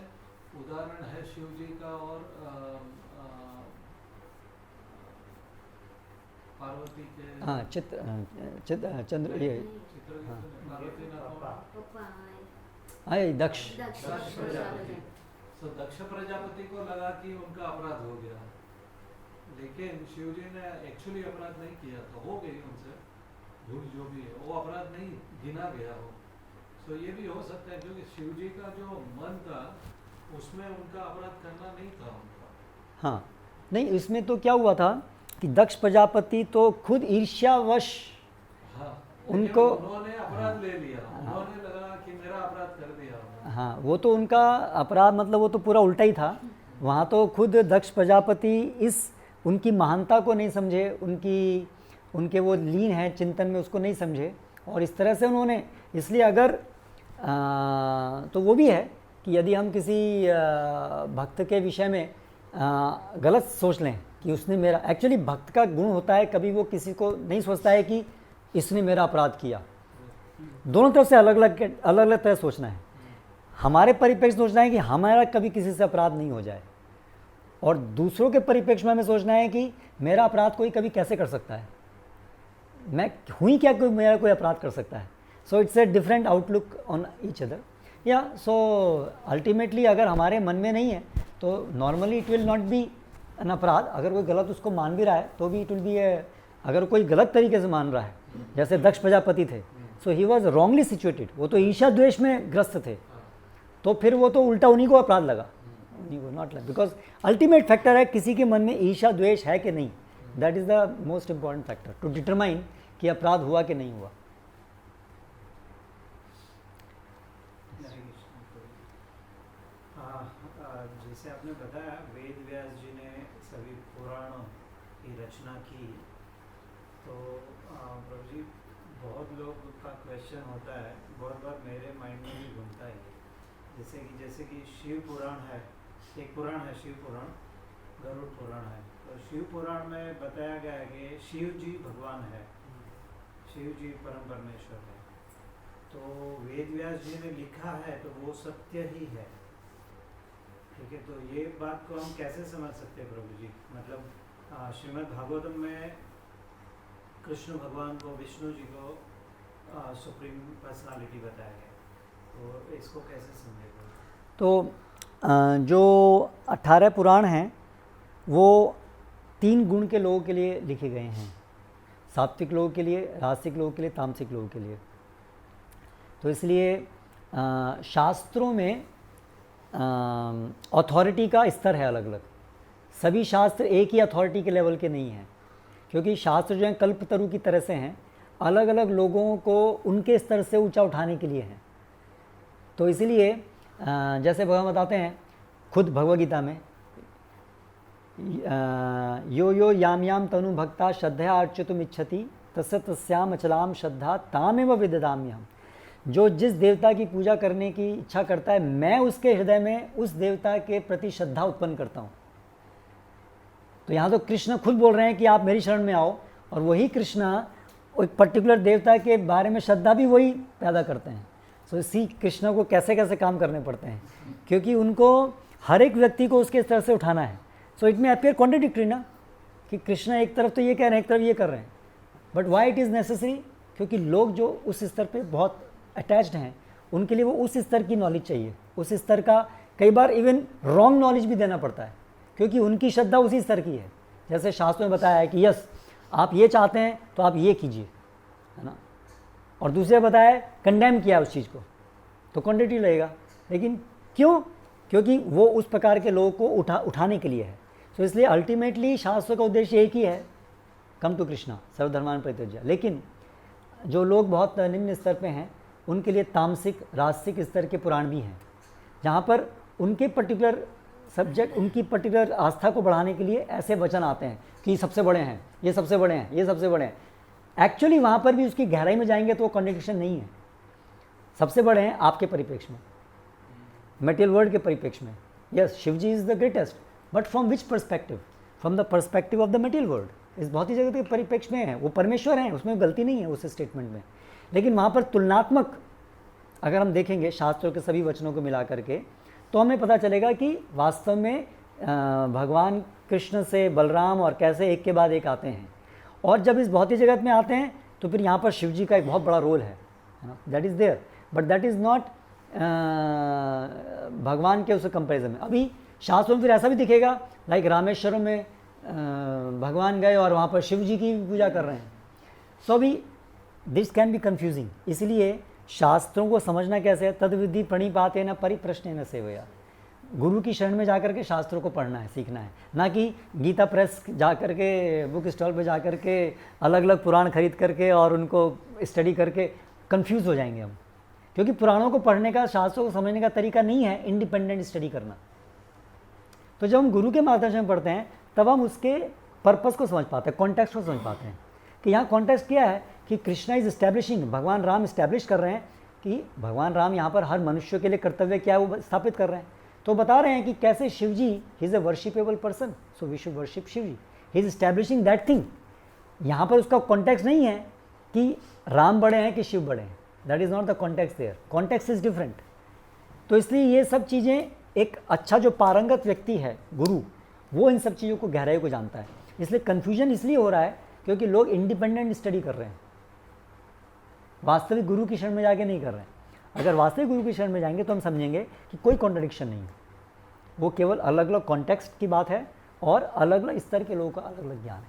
उदाहरण है शिव जी का और पार्वती के। हाँ, चंद्र ये दक्ष। तो दक्ष प्रजापति को लगा कि उनका अपराध हो गया, लेकिन शिव जी ने एक्चुअली अपराध नहीं किया, तो हो गई उनसे भूल, जो भी है वो अपराध नहीं गिना गया हो। तो ये भी हो सकता है क्योंकि शिव जी का जो मन था उसमें उनका अपराध करना नहीं था उनका। हाँ, नहीं, इसमें तो क्या हुआ था कि दक्ष प्रजापति तो खुद ईर्ष्यावश उनको, उन्होंने अपराध ले लिया, उन्होंने लगा कि मेरा अपराध कर दिया। हाँ, वो तो उनका अपराध मतलब वो तो पूरा उल्टा ही था। वहाँ तो खुद दक्ष प्रजापति इस उनकी महानता को नहीं समझे, उनके वो लीन है चिंतन में, उसको नहीं समझे और इस तरह से उन्होंने, इसलिए अगर तो वो भी है कि यदि हम किसी भक्त के विषय में गलत सोच लें कि उसने मेरा, एक्चुअली भक्त का गुण होता है कभी वो किसी को नहीं सोचता है कि इसने मेरा अपराध किया। दोनों तरफ से अलग अलग तरह सोचना है। हमारे परिप्रेक्ष्य सोचना है कि हमारा कभी किसी से अपराध नहीं हो जाए, और दूसरों के परिप्रेक्ष्य में हमें सोचना है कि मेरा अपराध कोई कभी कैसे कर सकता है, मैं हुई क्या कोई मेरा कोई अपराध कर सकता है। So it's a different outlook on each other. या सो अल्टीमेटली अगर हमारे मन में नहीं है तो normally it will not be an अपराध। अगर कोई गलत उसको मान भी रहा है तो भी इट विल बी ए, अगर कोई गलत तरीके से मान रहा है, जैसे दक्ष प्रजापति थे, सो ही वॉज रॉन्गली सिचुएटेड, वो तो ईर्ष्या द्वेष में ग्रस्त थे, तो फिर वो तो उल्टा उन्हीं को अपराध लगा, उन्हीं को, not like, because ultimate factor है किसी के मन में ईर्ष्या द्वेष है कि नहीं। That is the most important factor to determine कि अपराध हुआ कि नहीं हुआ। जैसे आपने बताया वेद व्यास जी ने सभी पुराणों की रचना की, तो प्रभु जी बहुत लोग का क्वेश्चन होता है, बहुत बार मेरे माइंड में भी घूमता है, जैसे कि शिव पुराण है, एक पुराण है शिव पुराण, गरुड़ पुराण है। तो शिव पुराण में बताया गया है कि शिव जी भगवान है, शिव जी परम परमेश्वर है। तो वेद व्यास जी ने लिखा है तो वो सत्य ही है, ठीक है। तो ये बात को हम कैसे समझ सकते हैं प्रभु जी? मतलब श्रीमद् भागवतम में कृष्ण भगवान को, विष्णु जी को सुप्रीम पर्सनालिटी बताया गया, तो इसको कैसे समझेगा? तो जो 18 पुराण हैं वो 3 गुण के लोगों के लिए लिखे गए हैं, सात्विक लोगों के लिए, राजसिक लोगों के लिए, तामसिक लोगों के लिए। तो इसलिए शास्त्रों में अथॉरिटी का स्तर है अलग अलग। सभी शास्त्र एक ही अथॉरिटी के लेवल के नहीं हैं, क्योंकि शास्त्र जो हैं कल्पतरु की तरह से हैं, अलग अलग लोगों को उनके स्तर से ऊंचा उठाने के लिए हैं। तो इसलिए जैसे भगवान बताते हैं खुद भगवद गीता में, यो यो याम याम तनु भक्ता श्रद्धया अर्चितुम इच्छति तस्य तस्याम अचलाम श्रद्धा तामेव विददाम्यहम्। जो जिस देवता की पूजा करने की इच्छा करता है, मैं उसके हृदय में उस देवता के प्रति श्रद्धा उत्पन्न करता हूँ। तो यहाँ तो कृष्ण खुद बोल रहे हैं कि आप मेरी शरण में आओ, और वही कृष्ण एक पर्टिकुलर देवता के बारे में श्रद्धा भी वही पैदा करते हैं। सो इसी कृष्ण को कैसे कैसे काम करने पड़ते हैं, क्योंकि उनको हर एक व्यक्ति को उसके स्तर से उठाना है। सो इट में अपीयर कॉन्ट्रडिक्टरी ना, कि कृष्ण एक तरफ तो ये कह रहे हैं, एक तरफ ये कर रहे हैं, but why it is necessary? क्योंकि लोग जो उस स्तर पे बहुत अटैच्ड हैं, उनके लिए वो उस स्तर की नॉलेज चाहिए, उस स्तर का कई बार इवन रॉन्ग नॉलेज भी देना पड़ता है, क्योंकि उनकी श्रद्धा उसी स्तर की है। जैसे शास्त्रों में बताया है कि यस आप ये चाहते हैं तो आप ये कीजिए, है ना, और दूसरे बताया कंडेम किया उस चीज़ को, तो कॉन्ट्रडिक्टरी लगेगा। लेकिन क्यों? क्योंकि वो उस प्रकार के लोगों को उठाने के लिए है। तो इसलिए अल्टीमेटली शास्त्र का उद्देश्य एक ही है, कम टू कृष्णा सर्वधर्मान् परित्यज्य। लेकिन जो लोग बहुत निम्न स्तर पे हैं, उनके लिए तामसिक राजसिक स्तर के पुराण भी हैं, जहाँ पर उनके पर्टिकुलर सब्जेक्ट, उनकी पर्टिकुलर आस्था को बढ़ाने के लिए ऐसे वचन आते हैं कि सबसे बड़े हैं, ये सबसे बड़े हैं, ये सबसे बड़े हैं। एक्चुअली वहाँ पर भी उसकी गहराई में जाएंगे तो वो कॉन्ट्रडिक्शन नहीं है। सबसे बड़े हैं आपके परिप्रेक्ष्य में, मटेरियल वर्ल्ड के परिप्रेक्ष्य में। Yes, Shiva ji is the greatest, but from which perspective? From the perspective of the material world. इस भौतिक जगत के परिप्रेक्ष्य में है, वो परमेश्वर हैं, उसमें गलती नहीं है उस स्टेटमेंट में। लेकिन वहाँ पर तुलनात्मक अगर हम देखेंगे शास्त्रों के सभी वचनों को मिला करके, तो हमें पता चलेगा कि वास्तव में भगवान कृष्ण से बलराम और कैसे एक के बाद एक आते हैं। और जब इस भौतिक जगत में आते हैं तो फिर यहाँ पर शिव जी का एक बहुत बड़ा रोल है ना, that is there, but that is not भगवान के उस कंपेरिजन में। अभी शास्त्रों में फिर ऐसा भी दिखेगा, लाइक रामेश्वरम में भगवान गए और वहाँ पर शिव जी की पूजा कर रहे हैं। सो अभी दिस कैन बी कन्फ्यूजिंग। इसलिए शास्त्रों को समझना कैसे है? तद्विधि प्रणिपातेन परिप्रश्नेन सेवया। गुरु की शरण में जाकर के शास्त्रों को पढ़ना है, सीखना है, ना कि गीता प्रेस जाकर के, बुक स्टॉल पे जाकर के अलग अलग पुराण खरीद करके और उनको स्टडी करके कंफ्यूज हो जाएंगे हम। क्योंकि पुराणों को पढ़ने का, शास्त्रों को समझने का तरीका नहीं है इंडिपेंडेंट स्टडी करना। तो जब हम गुरु के मार्गदर्शन में पढ़ते हैं तब हम उसके पर्पस को समझ पाते हैं, कॉन्टेक्स्ट को समझ पाते हैं कि यहाँ कॉन्टेक्स्ट क्या है कि कृष्णा इज एस्टैब्लिशिंग, भगवान राम इस्टेब्लिश कर रहे हैं कि भगवान राम यहाँ पर हर मनुष्य के लिए कर्तव्य क्या है वो स्थापित कर रहे हैं। तो बता रहे हैं कि कैसे Shiv ji he is a worshipable person, so we should worship Shiv ji, he is establishing that thing. यहाँ पर उसका कॉन्टेक्स्ट नहीं है कि राम बड़े हैं कि शिव बड़े हैं, that is not the context there, context is different. तो इसलिए ये सब चीज़ें, एक अच्छा जो पारंगत व्यक्ति है गुरु, वो इन सब चीज़ों को, गहराई को जानता है। इसलिए कन्फ्यूजन इसलिए हो रहा है क्योंकि लोग इंडिपेंडेंट स्टडी कर रहे हैं, वास्तविक गुरु की शरण में जाके नहीं कर रहे हैं। अगर वास्तविक गुरु की शरण में जाएंगे तो हम समझेंगे कि कोई कॉन्ट्रडिक्शन नहीं है, वो केवल अलग अलग कॉन्टेक्स्ट की बात है और अलग अलग स्तर के लोगों का अलग अलग ज्ञान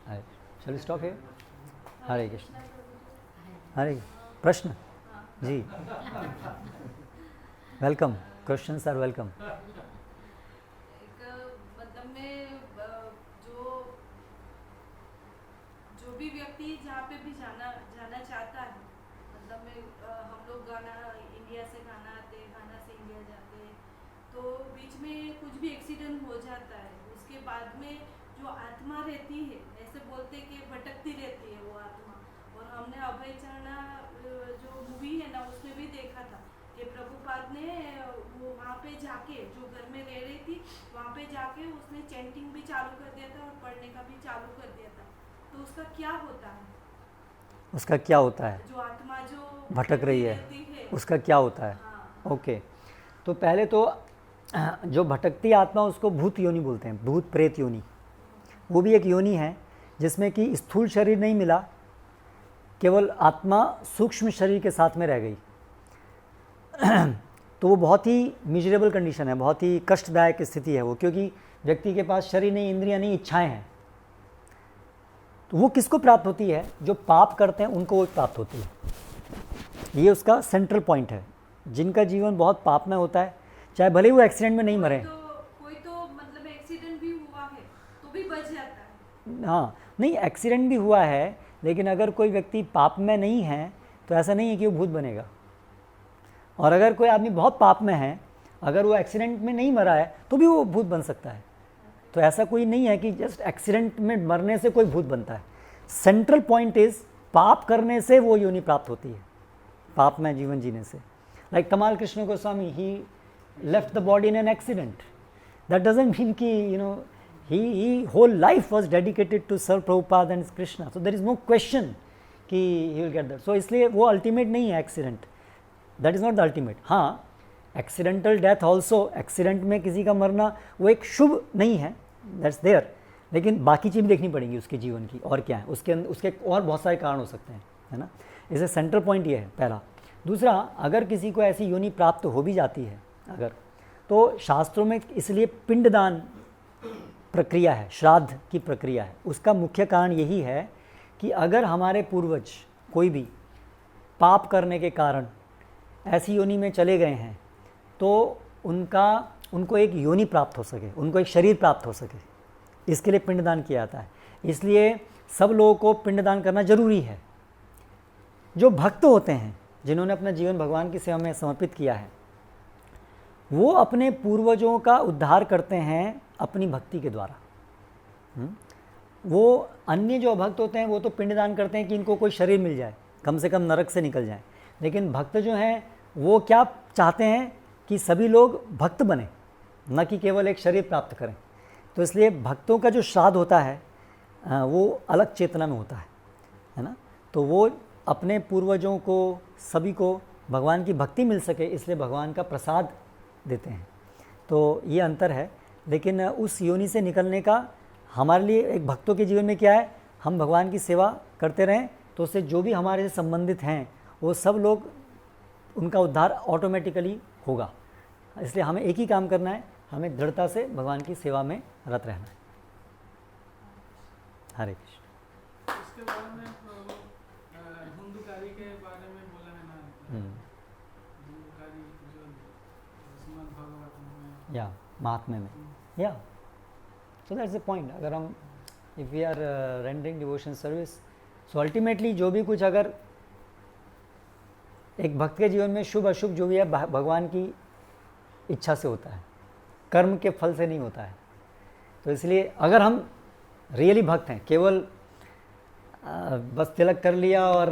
है। चलिए स्टॉप है। हरे कृष्ण। हरे प्रश्न जी, वेलकम, क्वेश्चंस आर वेलकम। मतलब में जो भी व्यक्ति जहाँ पे भी जाना चाहता है, मतलब में हम लोग इंडिया से गाना आते, गाना से इंडिया जाते हैं, तो बीच में कुछ भी एक्सीडेंट हो जाता है, उसके बाद में जो आत्मा रहती है, ऐसे बोलते कि भटकती रहती है वो आत्मा। और हमने अभय चरणा जो मूवी है ना, उसमें भी देखा था कि प्रभुपाद ने वो वहाँ पे जाके, जो घर में रह रही थी वहाँ पे जाके उसने चैंटिंग भी चालू कर दिया था और पढ़ने का भी चालू कर दिया था। तो तो उसका क्या होता है? उसका क्या होता है? जो आत्मा जो भटक रही है, रहती है, उसका क्या होता है? हाँ, ओके, तो पहले तो जो भटकती आत्मा उसको भूत योनि बोलते हैं, भूत प्रेत योनि। वो भी एक योनि है जिसमें कि स्थूल शरीर नहीं मिला, केवल आत्मा सूक्ष्म शरीर के साथ में रह गई। तो वो बहुत ही मिजरेबल कंडीशन है, बहुत ही कष्टदायक स्थिति है वो, क्योंकि व्यक्ति के पास शरीर नहीं, इंद्रियां नहीं, इच्छाएं हैं। तो वो किसको प्राप्त होती है? जो पाप करते हैं उनको वो प्राप्त होती है। ये उसका सेंट्रल पॉइंट है। जिनका जीवन बहुत पाप में होता है, चाहे भले ही वो एक्सीडेंट में नहीं मरे, कोई तो मतलब एक्सीडेंट भी हुआ है तो भी बच जाता है। हाँ, नहीं एक्सीडेंट भी हुआ है, लेकिन अगर कोई व्यक्ति पाप में नहीं है तो ऐसा नहीं है कि वो भूत बनेगा। और अगर कोई आदमी बहुत पाप में है, अगर वो एक्सीडेंट में नहीं मरा है तो भी वो भूत बन सकता है। तो ऐसा कोई नहीं है कि जस्ट एक्सीडेंट में मरने से कोई भूत बनता है। सेंट्रल पॉइंट इज पाप करने से वो योनि प्राप्त होती है, पाप में जीवन जीने से। Like Tamal Krishna Goswami, he left the body in an accident. That doesn't mean कि he whole life was dedicated to serve Prabhupada and Krishna. So there is no question कि he will get that. So इसलिए वो ultimate नहीं है accident. That is not the ultimate. हाँ, accidental death also, accident में किसी का मरना वो एक शुभ नहीं है, that's there. लेकिन बाकी चीज़ देखनी पड़ेगी उसके जीवन की, और क्या है उसके और बहुत सारे कारण हो सकते हैं, है ना। इसे सेंट्रल पॉइंट ये है पहला। दूसरा, अगर किसी को ऐसी योनि प्राप्त हो भी जाती है अगर, तो शास्त्रों में इसलिए पिंडदान प्रक्रिया है, श्राद्ध की प्रक्रिया है। उसका मुख्य कारण यही है कि अगर हमारे पूर्वज कोई भी पाप करने के कारण ऐसी योनि में चले गए हैं तो उनको एक योनि प्राप्त हो सके, उनको एक शरीर प्राप्त हो सके, इसके लिए पिंडदान किया जाता है। इसलिए सब लोगों को पिंडदान करना जरूरी है। जो भक्त होते हैं, जिन्होंने अपना जीवन भगवान की सेवा में समर्पित किया है, वो अपने पूर्वजों का उद्धार करते हैं अपनी भक्ति के द्वारा। वो अन्य जो भक्त होते हैं वो तो पिंडदान करते हैं कि इनको कोई शरीर मिल जाए, कम से कम नरक से निकल जाए। लेकिन भक्त जो हैं वो क्या चाहते हैं कि सभी लोग भक्त बने, न कि केवल एक शरीर प्राप्त करें। तो इसलिए भक्तों का जो श्राद्ध होता है वो अलग चेतना में होता है ना। तो वो अपने पूर्वजों को, सभी को भगवान की भक्ति मिल सके, इसलिए भगवान का प्रसाद देते हैं। तो ये अंतर है। लेकिन उस योनि से निकलने का हमारे लिए एक भक्तों के जीवन में क्या है, हम भगवान की सेवा करते रहें, तो उससे जो भी हमारे से संबंधित हैं वो सब लोग, उनका उद्धार ऑटोमेटिकली होगा। इसलिए हमें एक ही काम करना है, हमें दृढ़ता से भगवान की सेवा में रत रहना है। हरे कृष्ण। इसके बारे में धुंधकारी के बारे में बोला है ना, धुंधकारी जो श्रीमद् भागवत में या महात्म्य में, या सो दैट्स द पॉइंट। अगर हम if we are rendering devotion service, so ultimately जो भी कुछ अगर एक भक्त के जीवन में शुभ अशुभ जो भी है भगवान की इच्छा से होता है, कर्म के फल से नहीं होता है। तो इसलिए अगर हम रियली भक्त हैं, केवल बस तिलक कर लिया और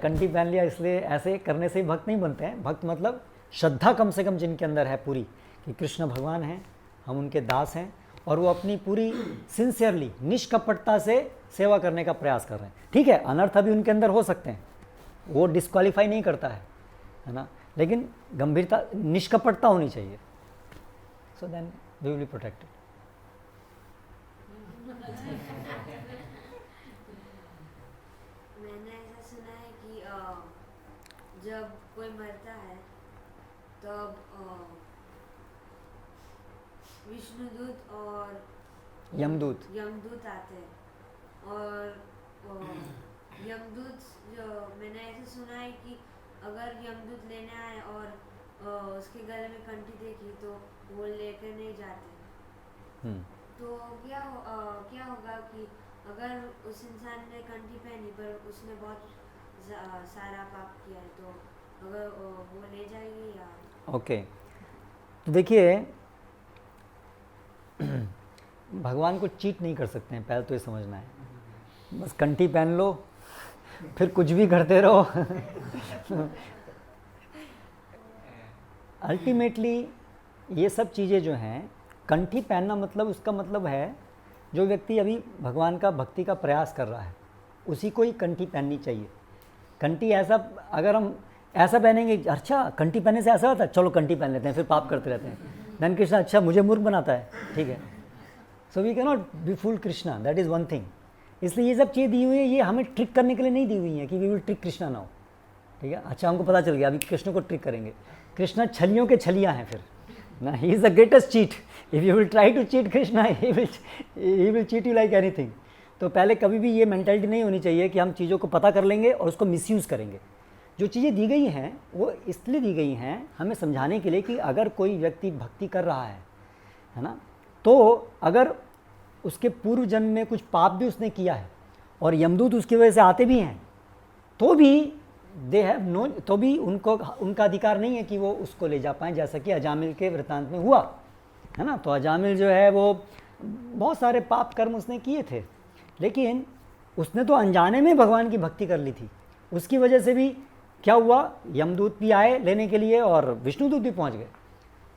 कंठी पहन लिया, इसलिए ऐसे करने से ही भक्त नहीं बनते हैं। भक्त मतलब श्रद्धा कम से कम जिनके अंदर है पूरी, कि कृष्ण भगवान हैं, हम उनके दास हैं, और वो अपनी पूरी सिंसियरली, निष्कपटता से सेवा करने का प्रयास कर रहे हैं। ठीक है, अनर्थ भी उनके अंदर हो सकते हैं, वो डिस्क्वालीफाई नहीं करता है ना, लेकिन गंभीरता, निष्कपटता होनी चाहिए। So then we will be protected. मैंने ऐसा सुना है कि जब कोई मरता है तब विष्णुदूत और यमदूत आते हैं। और यमदूत जो मैंने ऐसा सुना है कि अगर यमदूत लेने आए और उसके गले में कंठी देखी तो वो लेकर नहीं जाते। तो क्या होगा कि अगर उस इंसान ने कंठी पहनी पर उसने बहुत सारा पाप किया है, तो अगर वो ले जाएगी या? ओके, तो देखिए भगवान को चीट नहीं कर सकते हैं, पहले तो ये समझना है। बस कंठी पहन लो, फिर कुछ भी करते रहो। अल्टीमेटली ये सब चीज़ें जो हैं, कंठी पहनना मतलब उसका मतलब है जो व्यक्ति अभी भगवान का भक्ति का प्रयास कर रहा है उसी को ही कंठी पहननी चाहिए। कंठी ऐसा, अगर हम ऐसा पहनेंगे, अच्छा कंठी पहनने से ऐसा होता है, चलो कंठी पहन लेते हैं, फिर पाप करते रहते हैं। देन कृष्णा अच्छा मुझे मूर्ख बनाता है, ठीक है। So we can not be fool Krishna, that is one thing. इसलिए ये सब चीज़ें दी हुई है, ये हमें ट्रिक करने के लिए नहीं दी हुई हैं कि we will trick Krishna now, ठीक है। अच्छा हमको पता चल गया अभी कृष्ण को ट्रिक करेंगे। कृष्णा छलियों के छलियाँ हैं फिर ना, he is the greatest cheat. If you will try to cheat Krishna, he will cheat you like anything. तो पहले कभी भी ये मेंटालिटी नहीं होनी चाहिए कि हम चीज़ों को पता कर लेंगे और उसको मिसयूज़ करेंगे। जो चीज़ें दी गई हैं वो इसलिए दी गई हैं हमें समझाने के लिए कि अगर कोई व्यक्ति भक्ति कर रहा है ना, तो अगर उसके पूर्व जन्म में कुछ पाप भी उसने किया है और यमदूत उसकी वजह से आते भी हैं, तो भी दे हैव नो, तो भी उनका अधिकार नहीं है कि वो उसको ले जा पाएँ, जैसा कि अजामिल के वृत्तांत में हुआ है ना। तो अजामिल जो है वो बहुत सारे पाप कर्म उसने किए थे, लेकिन उसने तो अनजाने में भगवान की भक्ति कर ली थी। उसकी वजह से भी क्या हुआ, यमदूत भी आए लेने के लिए और विष्णुदूत भी पहुंच गए।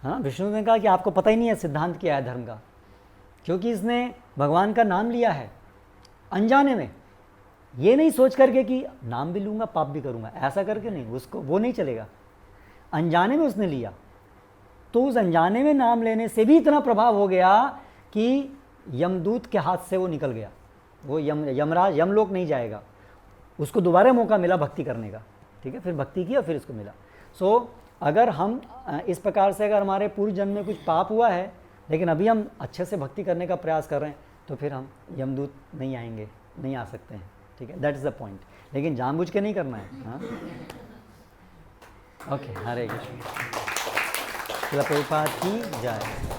हाँ, विष्णु ने कहा कि आपको पता ही नहीं है सिद्धांत क्या है धर्म का, क्योंकि इसने भगवान का नाम लिया है अनजाने में, ये नहीं सोच करके कि नाम भी लूँगा पाप भी करूँगा, ऐसा करके नहीं, उसको वो नहीं चलेगा। अनजाने में उसने लिया, तो उस अनजाने में नाम लेने से भी इतना प्रभाव हो गया कि यमदूत के हाथ से वो निकल गया, वो यमराज यमलोक नहीं जाएगा, उसको दोबारा मौका मिला भक्ति करने का, ठीक है। फिर भक्ति की और फिर इसको मिला। सो अगर हम इस प्रकार से, अगर हमारे पूर्व जन्म में कुछ पाप हुआ है लेकिन अभी हम अच्छे से भक्ति करने का प्रयास कर रहे हैं, तो फिर हम यमदूत नहीं आएंगे, नहीं आ सकते हैं, ठीक है। That is the point. लेकिन जानबूझ के नहीं करना है। हाँ, ओके, हरे कृष्ण। प्रभुपाद की जय।